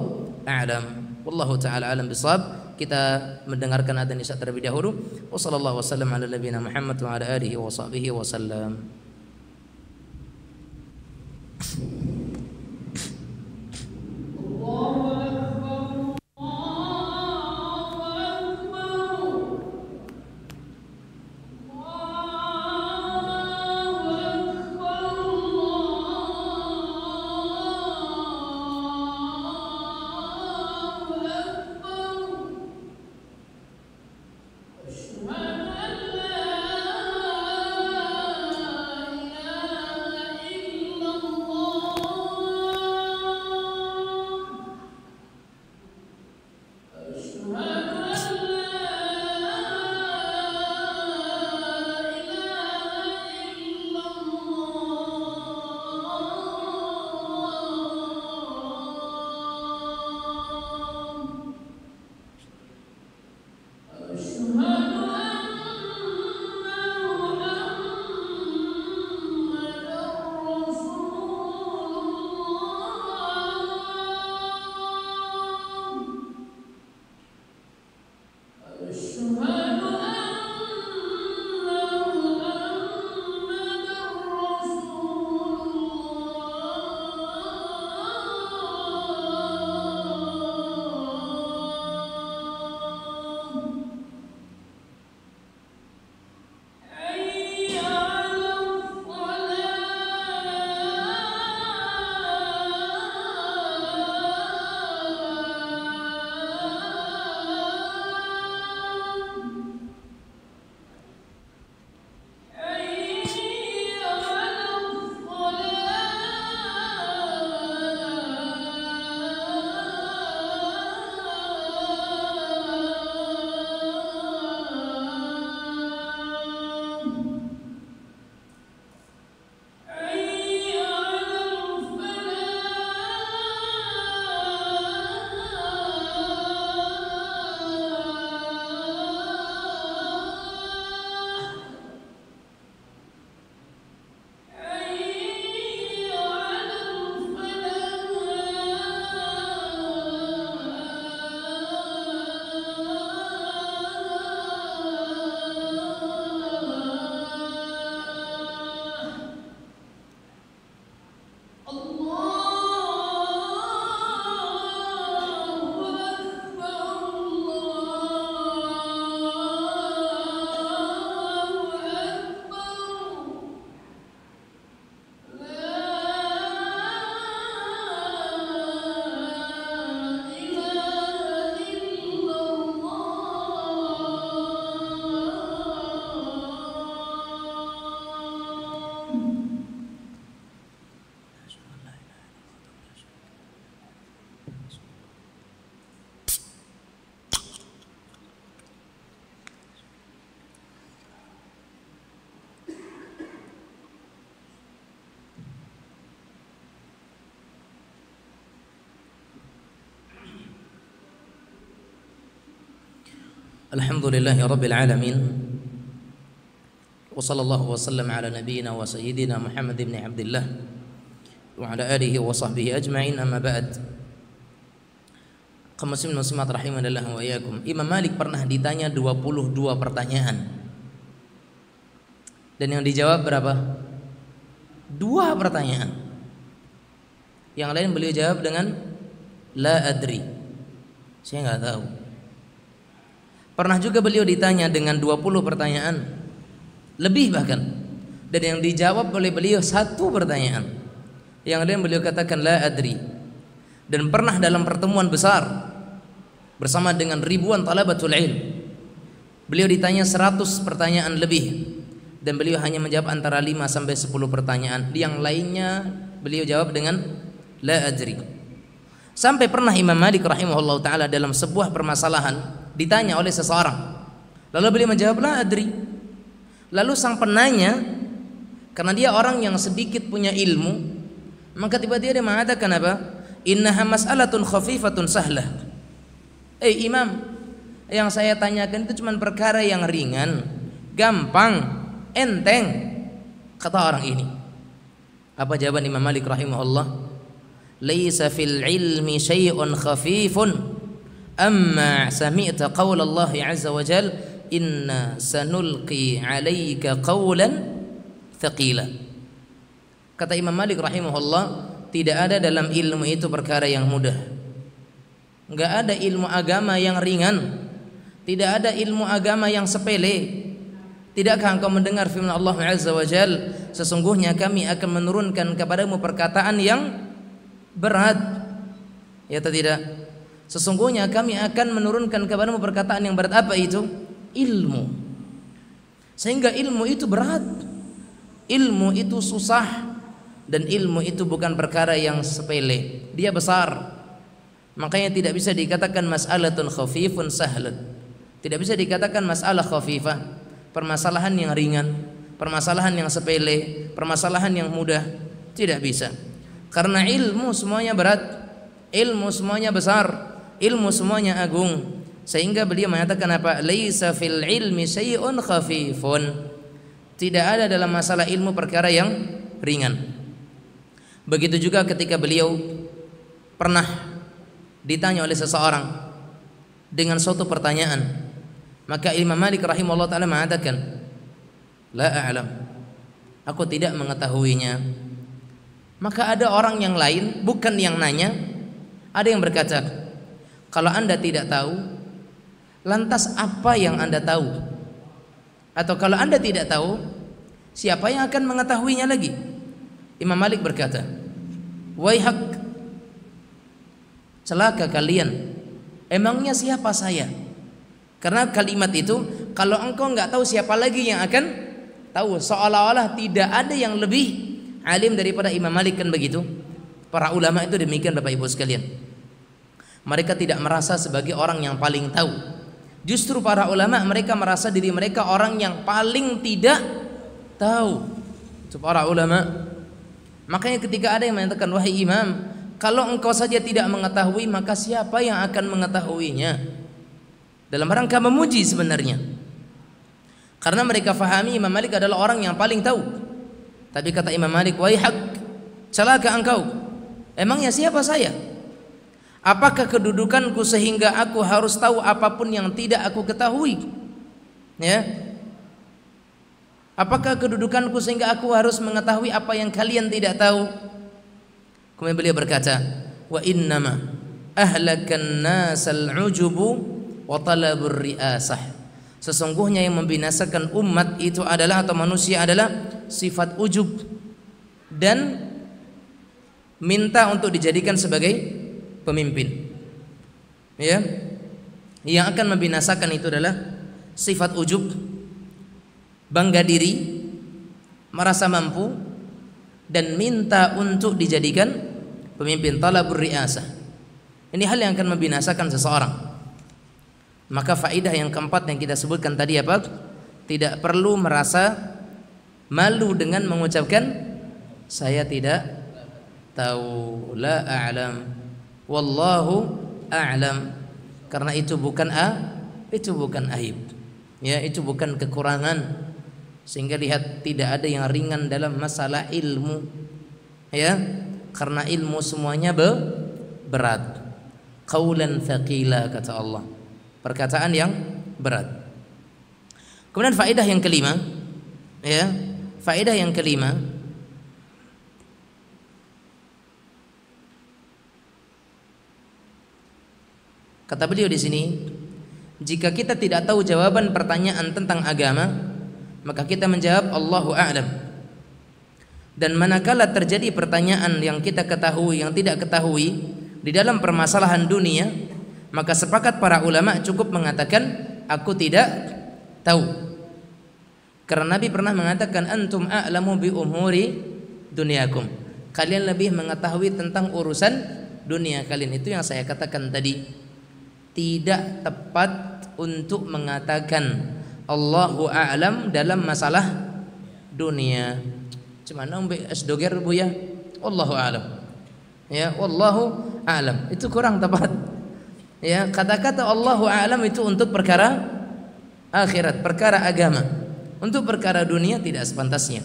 a'lam. Wallahu taala alam bisawab. Kita mendengarkan adzan isya terlebih dahulu. Wassallallahu wasallam ala nabiyina Muhammad wa ala alihi wa sahbihi wasallam. Alhamdulillahi Rabbil Alamin. Wa sallallahu wa sallam ala nabiyyina wa sayyidina Muhammad ibn Abdullah wa ala alihi wa sahbihi ajma'in, amma ba'd. Kaum muslimin muslimat rahimanallah wa iyyakum. Imam Malik pernah ditanya 22 pertanyaan. Dan yang dijawab berapa? 2 pertanyaan. Yang lain beliau jawab dengan la adri. Saya enggak tahu. Pernah juga beliau ditanya dengan 20 pertanyaan, lebih bahkan. Dan yang dijawab oleh beliau 1 pertanyaan. Yang lain beliau katakan la adri. Dan pernah dalam pertemuan besar bersama dengan ribuan talabatul ilm, beliau ditanya 100 pertanyaan lebih, dan beliau hanya menjawab antara 5 sampai 10 pertanyaan. Yang lainnya beliau jawab dengan la adri. Sampai pernah Imam Malik rahimahullah ta'ala dalam sebuah permasalahan ditanya oleh seseorang, lalu beliau menjawab la adri. Lalu sang penanya, karena dia orang yang sedikit punya ilmu, maka tiba-tiba dia mengatakan apa? Innaha mas'alatun khafifatun sahlah. Imam, yang saya tanyakan itu cuma perkara yang ringan, gampang, enteng, kata orang ini. Apa jawaban Imam Malik rahimahullah? Laisa fil ilmi syai'un khafifun amma sami'ta qaul Allah azza wa jal inna sanulqi 'alaika qawlan thaqila. Kata Imam Malik rahimahullah, tidak ada dalam ilmu itu perkara yang mudah. Enggak ada ilmu agama yang ringan, tidak ada ilmu agama yang sepele. Tidakkah engkau mendengar firman Allah azza wa jal, sesungguhnya kami akan menurunkan kepadamu perkataan yang berat, ya atau tidak? Sesungguhnya kami akan menurunkan kepadamu perkataan yang berat. Apa itu? Ilmu. Sehingga ilmu itu berat, ilmu itu susah, dan ilmu itu bukan perkara yang sepele, dia besar. Makanya tidak bisa dikatakan mas'alatun khafifun sahlun. Tidak bisa dikatakan masalah khafifah, permasalahan yang ringan, permasalahan yang sepele, permasalahan yang mudah. Tidak bisa. Karena ilmu semuanya berat, ilmu semuanya besar, ilmu semuanya agung. Sehingga beliau mengatakan apa? Laisa fil ilmi syai'un khafifun. Tidak ada dalam masalah ilmu perkara yang ringan. Begitu juga ketika beliau pernah ditanya oleh seseorang dengan suatu pertanyaan, maka Imam Malik rahimahullah ta'ala mengatakan la a'lam, aku tidak mengetahuinya. Maka ada orang yang lain, bukan yang nanya, ada yang berkata, kalau Anda tidak tahu, lantas apa yang Anda tahu? Atau kalau Anda tidak tahu, siapa yang akan mengetahuinya lagi? Imam Malik berkata, waihak, celaka kalian, emangnya siapa saya? Karena kalimat itu, kalau engkau nggak tahu, siapa lagi yang akan tahu? Seolah-olah tidak ada yang lebih alim daripada Imam Malik, kan begitu? Para ulama itu demikian, Bapak Ibu sekalian. Mereka tidak merasa sebagai orang yang paling tahu. Justru para ulama mereka merasa diri mereka orang yang paling tidak tahu. Itu para ulama. Makanya ketika ada yang mengatakan, wahai Imam, kalau engkau saja tidak mengetahui, maka siapa yang akan mengetahuinya? Dalam rangka memuji sebenarnya. Karena mereka fahami Imam Malik adalah orang yang paling tahu. Tapi kata Imam Malik, waihak, celaka engkau, emangnya siapa saya? Apakah kedudukanku sehingga aku harus tahu apapun yang tidak aku ketahui? Ya. Apakah kedudukanku sehingga aku harus mengetahui apa yang kalian tidak tahu? Kemudian beliau berkata, wa innama ahlakan nasal ujubu wa talabur riasah. Sesungguhnya yang membinasakan umat itu adalah, atau manusia adalah, sifat ujub dan minta untuk dijadikan sebagai pemimpin. Ya, yang akan membinasakan itu adalah sifat ujub, bangga diri, merasa mampu, dan minta untuk dijadikan pemimpin, talabur riasah. Ini hal yang akan membinasakan seseorang. Maka faedah yang keempat yang kita sebutkan tadi apa? Tidak perlu merasa malu dengan mengucapkan saya tidak tahu, la a'lam, wallahu a'lam. Karena itu bukan itu bukan aib. Ya, itu bukan kekurangan. Sehingga lihat, tidak ada yang ringan dalam masalah ilmu. Ya, karena ilmu semuanya berat. Qaulan thaqila, kata Allah. Perkataan yang berat. Kemudian faedah yang kelima, ya, faedah yang kelima, kata beliau di sini, jika kita tidak tahu jawaban pertanyaan tentang agama, maka kita menjawab Allahu a'lam. Dan manakala terjadi pertanyaan yang kita ketahui, yang tidak ketahui di dalam permasalahan dunia, maka sepakat para ulama cukup mengatakan aku tidak tahu. Karena Nabi pernah mengatakan antum a'lamu bi umuri dunyakum. Kalian lebih mengetahui tentang urusan dunia kalian. Itu yang saya katakan tadi. Tidak tepat untuk mengatakan Allahu a'lam dalam masalah dunia. Cuma nambe asdoger bu ya. Wallahu a'lam. Ya, wallahu a'lam. Itu kurang tepat. Ya, kata-kata Allahu a'lam itu untuk perkara akhirat, perkara agama. Untuk perkara dunia tidak sepantasnya.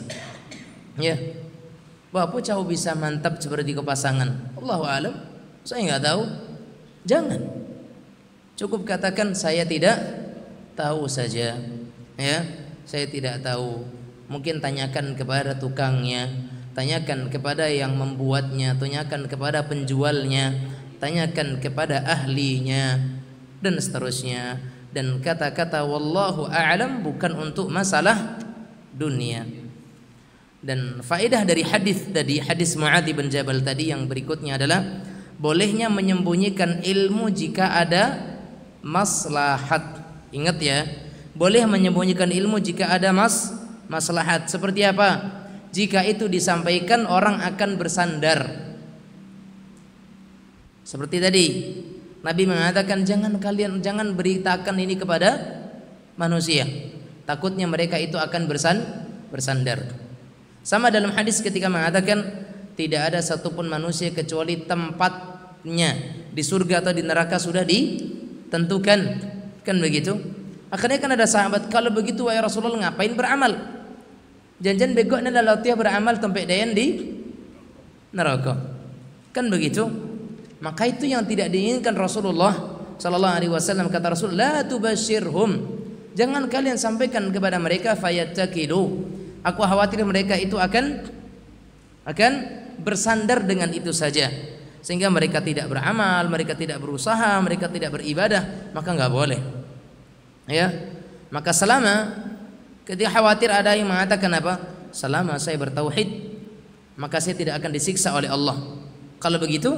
Ya. Bapak jauh bisa mantap seperti ke pasangan. Allahu a'lam. Saya enggak tahu. Jangan. Cukup katakan saya tidak tahu saja. Ya, saya tidak tahu. Mungkin tanyakan kepada tukangnya, tanyakan kepada yang membuatnya, tanyakan kepada penjualnya, tanyakan kepada ahlinya, dan seterusnya. Dan kata-kata wallahu a'lam bukan untuk masalah dunia. Dan faedah dari hadis tadi, hadis Mu'adz bin Jabal tadi yang berikutnya adalah bolehnya menyembunyikan ilmu jika ada maslahat. Ingat ya, boleh menyembunyikan ilmu jika ada maslahat. Seperti apa? Jika itu disampaikan orang akan bersandar. Seperti tadi Nabi mengatakan jangan beritakan ini kepada manusia. Takutnya mereka itu akan bersandar. Sama dalam hadis ketika mengatakan tidak ada satupun manusia kecuali tempatnya di surga atau di neraka sudah ditentukan. Kan begitu? Akhirnya kan ada sahabat, kalau begitu wahai Rasulullah ngapain beramal? Jangan bego ini adalah latihan beramal tempat dayan di neraka. Kan begitu? Maka itu yang tidak diinginkan Rasulullah sallallahu alaihi wasallam. Kata Rasul, la tubasyirhum. Jangan kalian sampaikan kepada mereka fayattakilu. Aku khawatir mereka itu akan bersandar dengan itu saja. Sehingga mereka tidak beramal, mereka tidak berusaha, mereka tidak beribadah, maka enggak boleh. Ya. Maka selama ketika khawatir ada yang mengatakan apa? Selama saya bertauhid, maka saya tidak akan disiksa oleh Allah. Kalau begitu,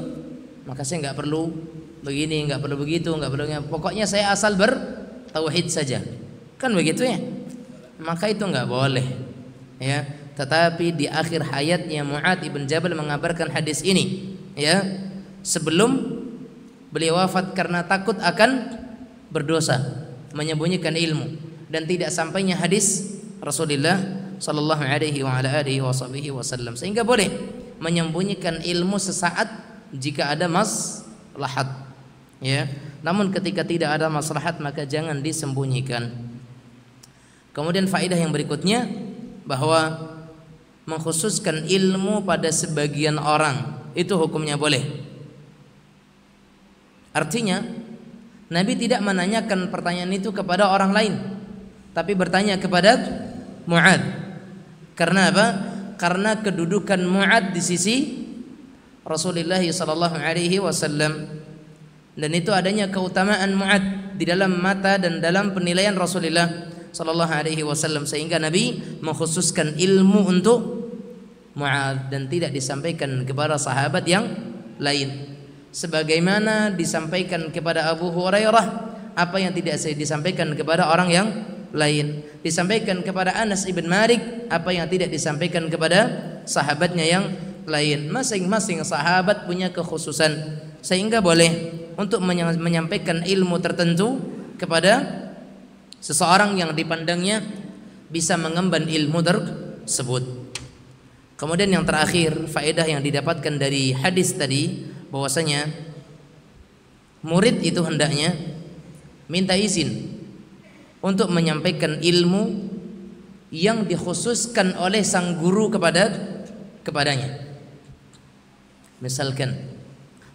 maka saya enggak perlu begini, enggak perlu begitu, enggak perlu, pokoknya saya asal bertauhid saja. Kan begitu ya? Maka itu enggak boleh. Ya, tetapi di akhir hayatnya Mu'adz bin Jabal mengabarkan hadis ini, ya, sebelum beliau wafat karena takut akan berdosa, menyembunyikan ilmu dan tidak sampainya hadis Rasulullah sallallahu alaihi wa ala alihi wasallam. Sehingga boleh menyembunyikan ilmu sesaat jika ada maslahat, ya. Namun ketika tidak ada maslahat maka jangan disembunyikan. Kemudian faedah yang berikutnya bahwa mengkhususkan ilmu pada sebagian orang itu hukumnya boleh. Artinya Nabi tidak menanyakan pertanyaan itu kepada orang lain, tapi bertanya kepada Mu'adz. Karena apa? Karena kedudukan Mu'adz di sisi Rasulullah sallallahu alaihi wasallam, dan itu adanya keutamaan Mu'adz di dalam mata dan dalam penilaian Rasulullah sallallahu alaihi wasallam, sehingga Nabi mengkhususkan ilmu untuk Mu'adz dan tidak disampaikan kepada sahabat yang lain. Sebagaimana disampaikan kepada Abu Hurairah apa yang tidak disampaikan kepada orang yang lain, disampaikan kepada Anas ibn Malik apa yang tidak disampaikan kepada sahabatnya yang lain. Masing-masing sahabat punya kekhususan, sehingga boleh untuk menyampaikan ilmu tertentu kepada seseorang yang dipandangnya bisa mengemban ilmu tersebut. Kemudian yang terakhir, faedah yang didapatkan dari hadis tadi, bahwasanya murid itu hendaknya minta izin untuk menyampaikan ilmu yang dikhususkan oleh sang guru kepadanya. Misalkan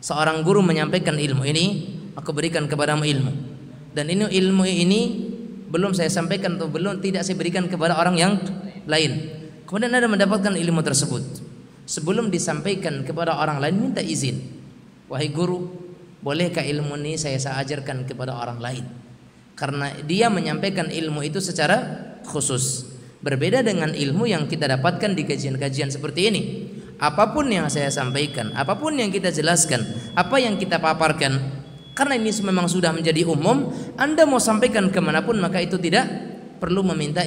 seorang guru menyampaikan ilmu ini, aku berikan kepadamu ilmu, dan ilmu ini belum saya sampaikan atau tidak saya berikan kepada orang yang lain. Kemudian Anda mendapatkan ilmu tersebut. Sebelum disampaikan kepada orang lain, minta izin. Wahai guru, bolehkah ilmu ini saya ajarkan kepada orang lain? Karena dia menyampaikan ilmu itu secara khusus. Berbeda dengan ilmu yang kita dapatkan di kajian-kajian seperti ini. Apapun yang saya sampaikan, apapun yang kita jelaskan, apa yang kita paparkan, karena ini memang sudah menjadi umum, Anda mau sampaikan kemanapun, maka itu tidak perlu meminta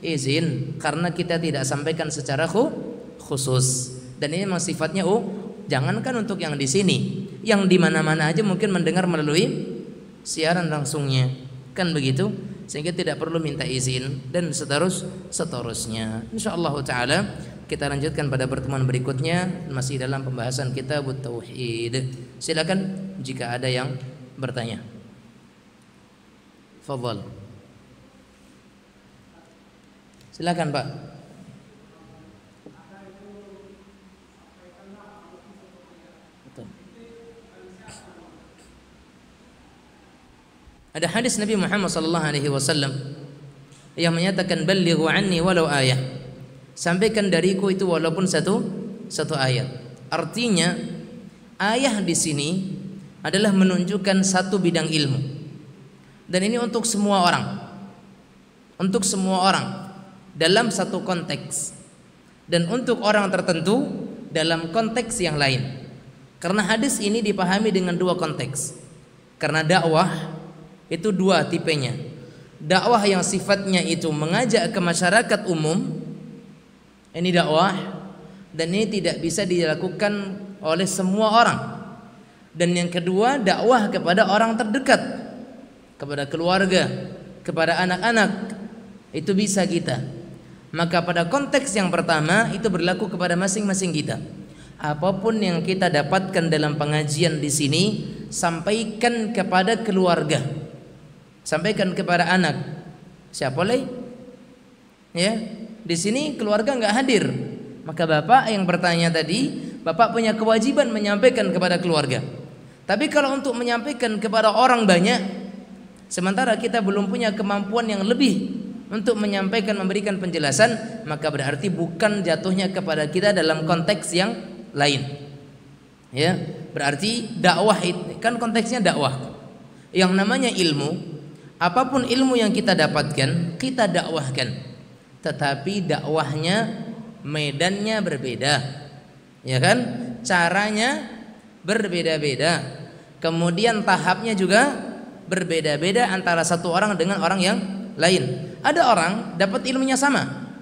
izin, karena kita tidak sampaikan secara khusus. Dan ini memang sifatnya jangankan untuk yang di sini, yang di mana-mana aja mungkin mendengar melalui siaran langsungnya, kan begitu? Sehingga tidak perlu minta izin dan seterusnya. Insyaallah taala kita lanjutkan pada pertemuan berikutnya, masih dalam pembahasan kitab Tauhid. Silakan jika ada yang bertanya. Fadhal. Silakan Pak. Ada hadis Nabi Muhammad sallallahu alaihi wasallam yang menyatakan ballighu anni walau ayah. Sampaikan dariku itu walaupun satu ayat. Artinya ayah di sini adalah menunjukkan satu bidang ilmu. Dan ini untuk semua orang. Untuk semua orang dalam satu konteks. Dan untuk orang tertentu dalam konteks yang lain. Karena hadis ini dipahami dengan dua konteks. Karena dakwah itu dua tipenya. Dakwah yang sifatnya itu mengajak ke masyarakat umum, ini dakwah, dan ini tidak bisa dilakukan oleh semua orang. Dan yang kedua, dakwah kepada orang terdekat, kepada keluarga, kepada anak-anak, itu bisa kita. Maka pada konteks yang pertama itu berlaku kepada masing-masing kita. Apapun yang kita dapatkan dalam pengajian di sini, sampaikan kepada keluarga, sampaikan kepada anak. Siapa boleh? Ya, di sini keluarga nggak hadir. Maka bapak yang bertanya tadi, bapak punya kewajiban menyampaikan kepada keluarga. Tapi kalau untuk menyampaikan kepada orang banyak, sementara kita belum punya kemampuan yang lebih untuk menyampaikan, memberikan penjelasan, maka berarti bukan jatuhnya kepada kita dalam konteks yang lain. Ya, berarti dakwah itu kan konteksnya dakwah. Yang namanya ilmu, apapun ilmu yang kita dapatkan, kita dakwahkan. Tetapi dakwahnya medannya berbeda. Ya kan? Caranya berbeda-beda. Kemudian tahapnya juga berbeda-beda antara satu orang dengan orang yang lain. Ada orang dapat ilmunya sama,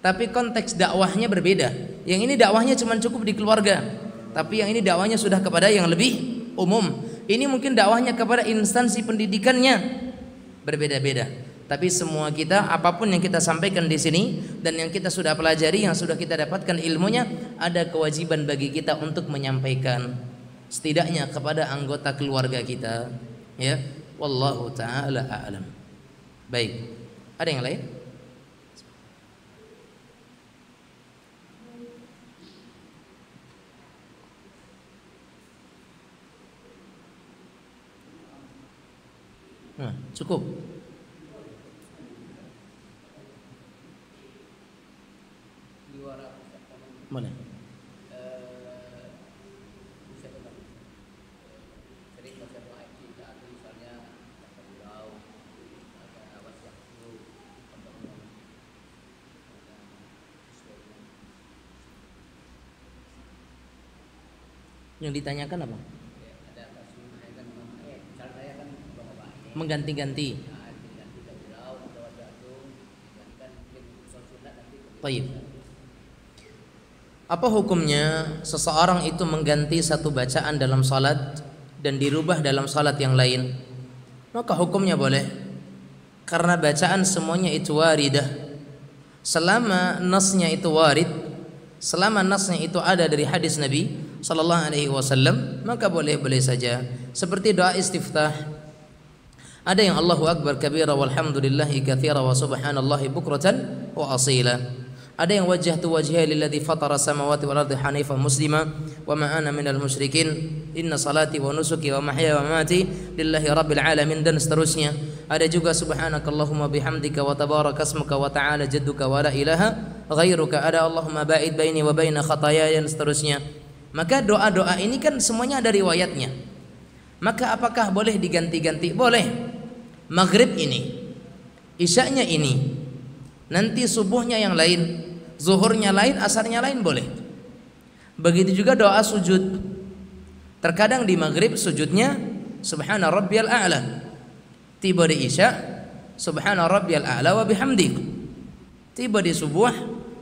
tapi konteks dakwahnya berbeda. Yang ini dakwahnya cuma cukup di keluarga, tapi yang ini dakwahnya sudah kepada yang lebih umum. Ini mungkin dakwahnya kepada instansi pendidikannya, berbeda-beda. Tapi semua kita, apapun yang kita sampaikan di sini dan yang kita sudah pelajari, yang sudah kita dapatkan ilmunya, ada kewajiban bagi kita untuk menyampaikan, setidaknya kepada anggota keluarga kita. Ya, wallahu taala a'lam. Baik, ada yang lain? Nah, cukup. Mana? Yang ditanyakan apa? Mengganti-ganti. Baik. Apa hukumnya seseorang itu mengganti satu bacaan dalam salat dan dirubah dalam salat yang lain? Maka hukumnya boleh, karena bacaan semuanya itu waridah. Selama nasnya itu warid, selama nasnya itu ada dari hadis Nabi sallallahu alaihi wasallam, maka boleh-boleh saja. Seperti doa istiftah, Ada yang Allahu Akbar kabira walhamdulillahi katsira wa subhanallahi bukratan wa asila. Ada yang wajjahtu wajhiya lilladzi fatara samawati wal ardi hanifan muslima wa ma ana minal musyrikin inna salati wa nusuki wa mahyaya wa mamati lillahi rabbil alamin, dan seterusnya. Ada juga subhanakallahumma bihamdika wa tabarakasmuka wa ta'ala jadduka wa la ilaha ghairuka. Ada Allahumma ba'id baini wa baina khataaya, dan seterusnya. Maka doa-doa ini kan semuanya ada riwayatnya. Maka apakah boleh diganti-ganti? Boleh. Maghrib ini, isya'nya ini, nanti subuhnya yang lain, zuhurnya lain, asarnya lain, boleh. Begitu juga doa sujud. Terkadang di maghrib sujudnya subhana rabbiyal a'la. Tiba di isya subhana rabbiyal a'la wa bihamdik. Tiba di subuh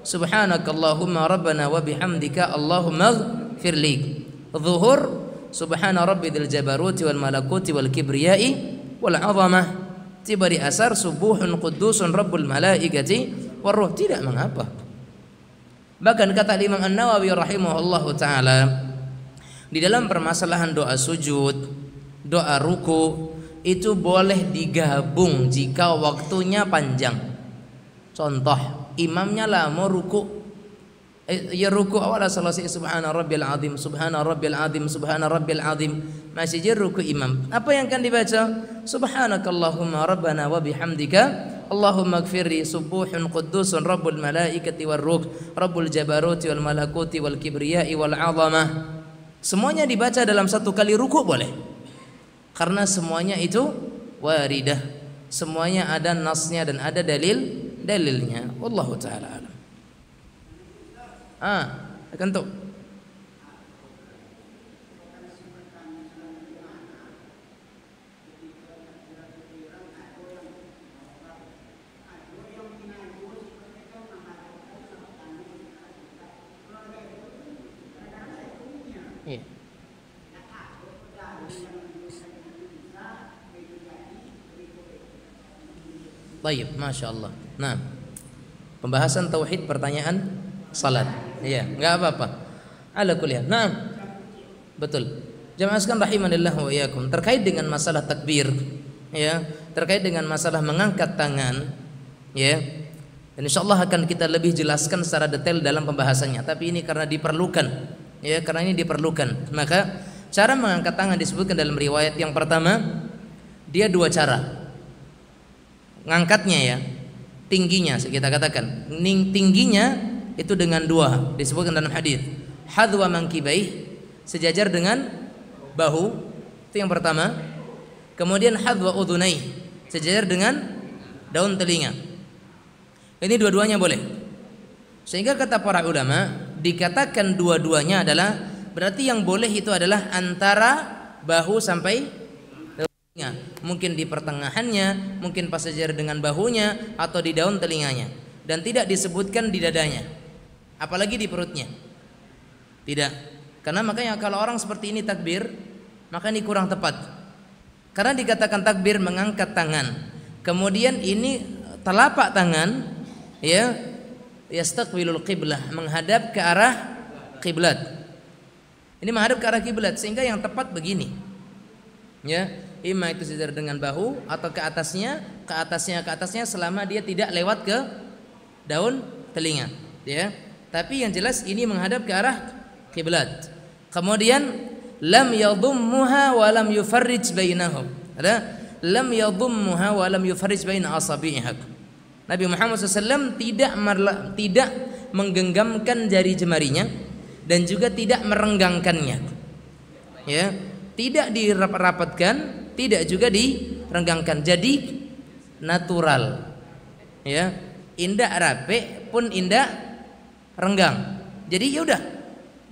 subhanakallahumma rabbana wa bihamdika Allahumma ighfirli. Zuhur subhana rabbil jabaruti wal malakuti wal kibriyai wal 'azamah. Tiba di asar subuhun qudusun rabbul malaikati waruh. Tidak mengapa. Bahkan kata Imam An-Nawawi rahimahullahu taala, di dalam permasalahan doa sujud, doa ruku itu boleh digabung jika waktunya panjang. Contoh, imamnya lama ruku, ya ruku awal selesai subhana rabbil azim, subhana rabbil azim, subhana rabbil azim, masih je ruku imam. Apa yang akan dibaca? Subhanakallahumma rabbana wa bihamdika Allahumma ighfirli subuhun qudusun rabbul malaikati war ruh rabbul jabaruti wal malakuti wal kibriyai wal 'azamah. Semuanya dibaca dalam satu kali ruku boleh. Karena semuanya itu waridah. Semuanya ada nasnya dan ada dalilnya. Wallahu taala alam. Akan tuh. Iya. Baik, masya Allah. Nah, pembahasan tauhid, pertanyaan salat. Iya, nggak apa-apa. Ala kuliah. Nah, betul. Jamaah sekalian rahimanillah wa iyyakum. Terkait dengan masalah takbir, ya, terkait dengan masalah mengangkat tangan, ya. Dan insyaallah akan kita lebih jelaskan secara detail dalam pembahasannya. Tapi ini karena diperlukan, ya, karena ini diperlukan. Maka cara mengangkat tangan disebutkan dalam riwayat. Yang pertama, dia dua cara. Ngangkatnya ya, tingginya kita katakan. Tingginya itu dengan dua, disebutkan dalam hadis. Hadwa mankibai, sejajar dengan bahu, itu yang pertama. Kemudian hadwa udhunai, sejajar dengan daun telinga. Ini dua-duanya boleh. Sehingga kata para ulama, dikatakan dua-duanya adalah berarti yang boleh itu adalah antara bahu sampai telinga. Mungkin di pertengahannya, mungkin pas sejajar dengan bahunya, atau di daun telinganya. Dan tidak disebutkan di dadanya, apalagi di perutnya. Tidak. Karena makanya kalau orang seperti ini takbir, maka ini kurang tepat. Karena dikatakan takbir mengangkat tangan, kemudian ini telapak tangan, ya, yastaqbilul qiblah, menghadap ke arah kiblat. Ini menghadap ke arah kiblat, sehingga yang tepat begini. Ya, imma itu sejajar dengan bahu atau ke atasnya selama dia tidak lewat ke daun telinga, ya. Tapi yang jelas ini menghadap ke arah kiblat. Kemudian lam yadhummuha wa lam yufarrij bainahum. Ada lam yadhummuha wa lam yufarrij baina asabi'iha. Nabi Muhammad SAW tidak menggenggamkan jari jemarinya dan juga tidak merenggangkannya. Ya, tidak dirapatkan, tidak juga direnggangkan. Jadi natural. Ya, indah rapi pun indah renggang. Jadi ya udah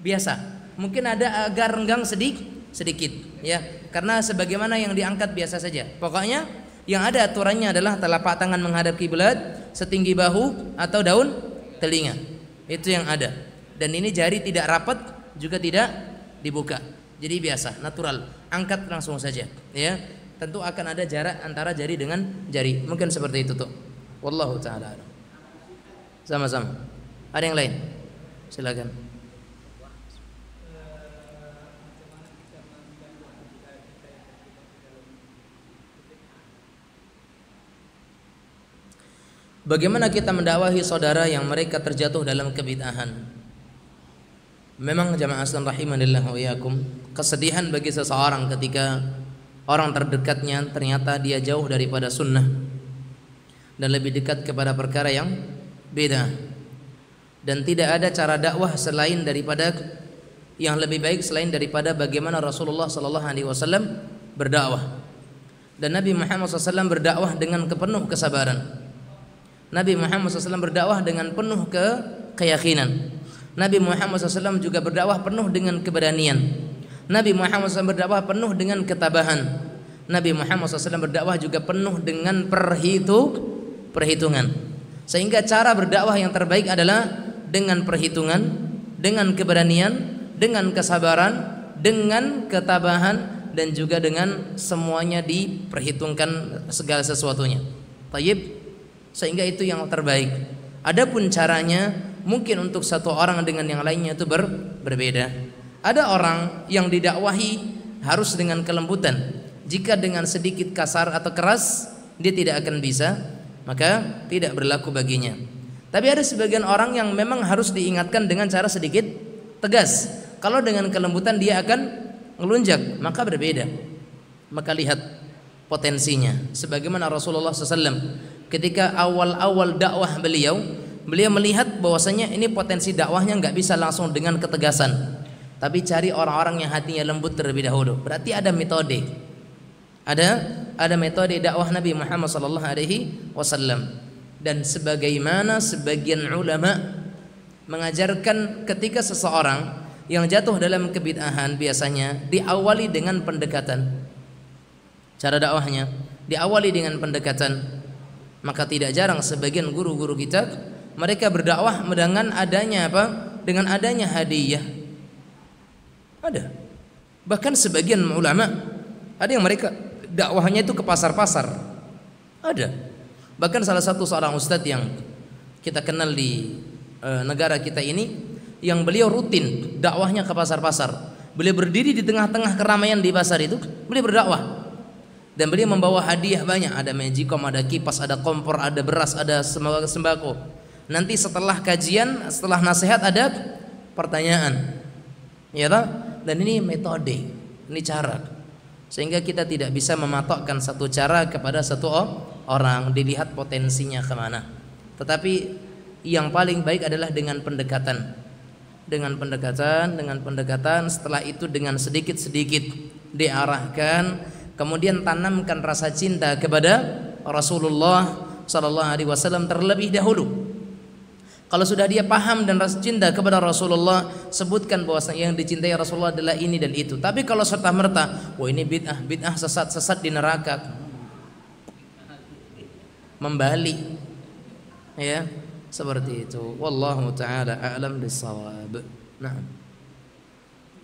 biasa. Mungkin ada agak renggang sedikit, ya. Karena sebagaimana yang diangkat biasa saja. Pokoknya yang ada aturannya adalah telapak tangan menghadap kiblat, setinggi bahu atau daun telinga. Itu yang ada. Dan ini jari tidak rapat juga tidak dibuka. Jadi biasa, natural. Angkat langsung saja, ya. Tentu akan ada jarak antara jari dengan jari. Mungkin seperti itu tuh. Wallahu taala. Sama-sama. Ada yang lain? Silakan. Bagaimana kita mendakwahi saudara yang mereka terjatuh dalam kebid'ahan? Memang jamaah sekalian rahimanillah wa iyyakum, kesedihan bagi seseorang ketika orang terdekatnya ternyata dia jauh daripada sunnah dan lebih dekat kepada perkara yang beda, dan tidak ada cara dakwah selain daripada yang lebih baik selain daripada bagaimana Rasulullah sallallahu alaihi wasallam berdakwah. Dan Nabi Muhammad SAW berdakwah dengan penuh kesabaran. Nabi Muhammad SAW berdakwah dengan penuh keyakinan. Nabi Muhammad SAW juga berdakwah penuh dengan keberanian. Nabi Muhammad SAW berdakwah penuh dengan ketabahan. Nabi Muhammad SAW berdakwah juga penuh dengan perhitungan. Sehingga cara berdakwah yang terbaik adalah dengan perhitungan, dengan keberanian, dengan kesabaran, dengan ketabahan, dan juga dengan semuanya diperhitungkan segala sesuatunya. Tayyib. Sehingga itu yang terbaik. Adapun caranya mungkin untuk satu orang dengan yang lainnya itu berbeda. Ada orang yang didakwahi harus dengan kelembutan. Jika dengan sedikit kasar atau keras dia tidak akan bisa, maka tidak berlaku baginya. Tapi ada sebagian orang yang memang harus diingatkan dengan cara sedikit tegas. Kalau dengan kelembutan dia akan ngelunjak, maka berbeda. Maka lihat potensinya. Sebagaimana Rasulullah SAW ketika awal-awal dakwah beliau melihat bahwasanya ini potensi dakwahnya nggak bisa langsung dengan ketegasan, tapi cari orang-orang yang hatinya lembut terlebih dahulu. Berarti ada metode, ada metode dakwah Nabi Muhammad SAW. Dan sebagaimana sebagian ulama mengajarkan, ketika seseorang yang jatuh dalam kebid'ahan biasanya diawali dengan pendekatan. Cara dakwahnya diawali dengan pendekatan. Maka tidak jarang sebagian guru-guru kita mereka berdakwah dengan adanya apa? Dengan adanya hadiah. Ada. Bahkan sebagian ulama ada yang mereka dakwahnya itu ke pasar-pasar. Ada. Bahkan salah satu seorang ustadz yang kita kenal di negara kita ini, yang beliau rutin dakwahnya ke pasar-pasar. Beliau berdiri di tengah-tengah keramaian di pasar itu, beliau berdakwah. Dan beliau membawa hadiah banyak, ada magicom, ada kipas, ada kompor, ada beras, ada sembako. Nanti setelah kajian, setelah nasihat ada pertanyaan. Ya tak? Dan ini metode, ini cara. Sehingga kita tidak bisa mematokkan satu cara kepada satu orang, dilihat potensinya kemana. Tetapi yang paling baik adalah dengan pendekatan. Dengan pendekatan, setelah itu dengan sedikit-sedikit diarahkan. Kemudian tanamkan rasa cinta kepada Rasulullah sallallahu alaihi wasallam terlebih dahulu. Kalau sudah dia paham dan rasa cinta kepada Rasulullah, sebutkan bahwa yang dicintai Rasulullah adalah ini dan itu. Tapi kalau serta-merta, wah ini bid'ah sesat di neraka, membalik, ya seperti itu. Wallahu taala a'lam bissawab. Nah,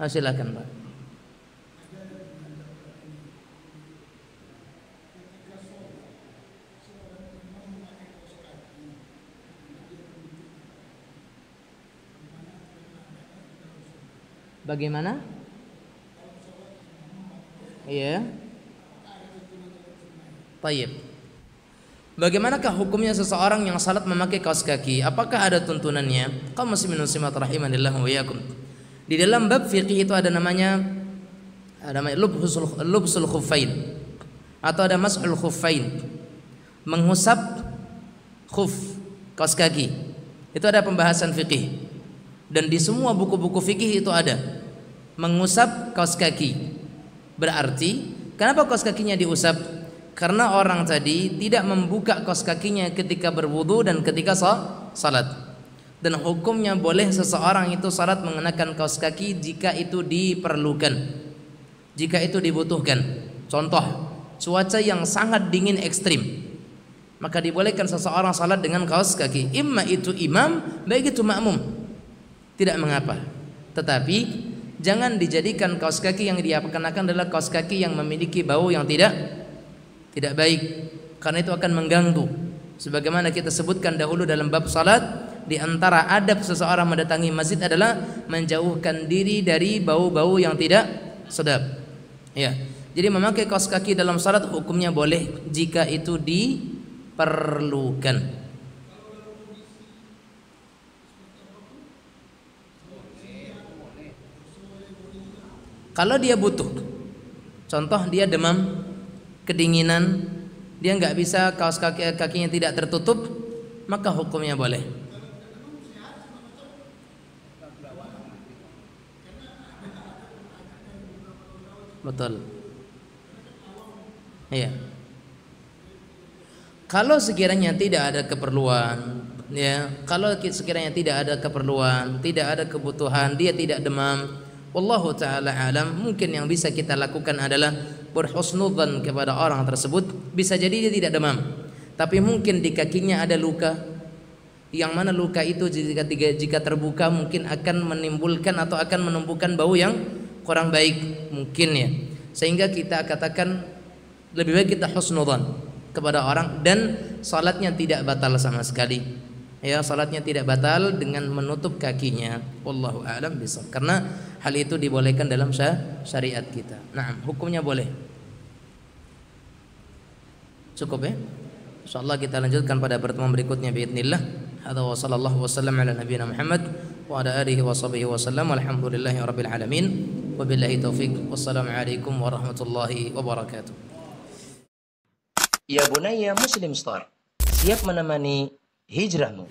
silakan Pak. Bagaimana? Iya. Tayyib. Bagaimanakah hukumnya seseorang yang salat memakai kaos kaki? Apakah ada tuntunannya? Kaum muslimin muslimat rahimanillah wa iyyakum. Di dalam bab fikih itu ada namanya lubsul khuffain atau ada mas'ul khuffain. Mengusap khuf, kaos kaki. Itu ada pembahasan fikih. Dan di semua buku-buku fikih itu ada mengusap kaos kaki. Berarti kenapa kaos kakinya diusap? Karena orang tadi tidak membuka kaos kakinya ketika berwudu dan ketika salat. Dan hukumnya boleh seseorang itu salat mengenakan kaos kaki jika itu diperlukan, jika itu dibutuhkan. Contoh, cuaca yang sangat dingin ekstrim, maka dibolehkan seseorang salat dengan kaos kaki. Imma itu imam, baik itu makmum, tidak mengapa. Tetapi jangan dijadikan kaos kaki yang dia kenakan adalah kaos kaki yang memiliki bau yang tidak baik, karena itu akan mengganggu. Sebagaimana kita sebutkan dahulu dalam bab salat, di antara adab seseorang mendatangi masjid adalah menjauhkan diri dari bau-bau yang tidak sedap. Ya. Jadi memakai kaos kaki dalam salat hukumnya boleh jika itu diperlukan. Kalau dia butuh, contoh dia demam, kedinginan, dia nggak bisa, kaos kakinya tidak tertutup, maka hukumnya boleh. Betul. Iya. Kalau sekiranya tidak ada keperluan, ya, kalau sekiranya tidak ada keperluan, tidak ada kebutuhan, dia tidak demam, wallahu taala alam, mungkin yang bisa kita lakukan adalah berhusnudzan kepada orang tersebut. Bisa jadi dia tidak demam, tapi mungkin di kakinya ada luka, yang mana luka itu jika terbuka mungkin akan menimbulkan atau akan menumbuhkan bau yang kurang baik mungkin, ya, sehingga kita katakan lebih baik kita husnudzan kepada orang, dan salatnya tidak batal sama sekali, ya, salatnya tidak batal dengan menutup kakinya, wallahu a'lam bishawab, karena hal itu dibolehkan dalam syariat kita. Nah, hukumnya boleh. Cukup, ya. Insyaallah kita lanjutkan pada pertemuan berikutnya biidznillah. Hadza wa sallallahu wasallam ala nabiyyina Muhammad wa ala alihi wa sahbihi wasallam. Walhamdulillahi rabbil alamin. Wabillahi taufik. Wassalamualaikum warahmatullahi wabarakatuh. Ya Bunayya Muslim Store, siap menemani hijrahmu.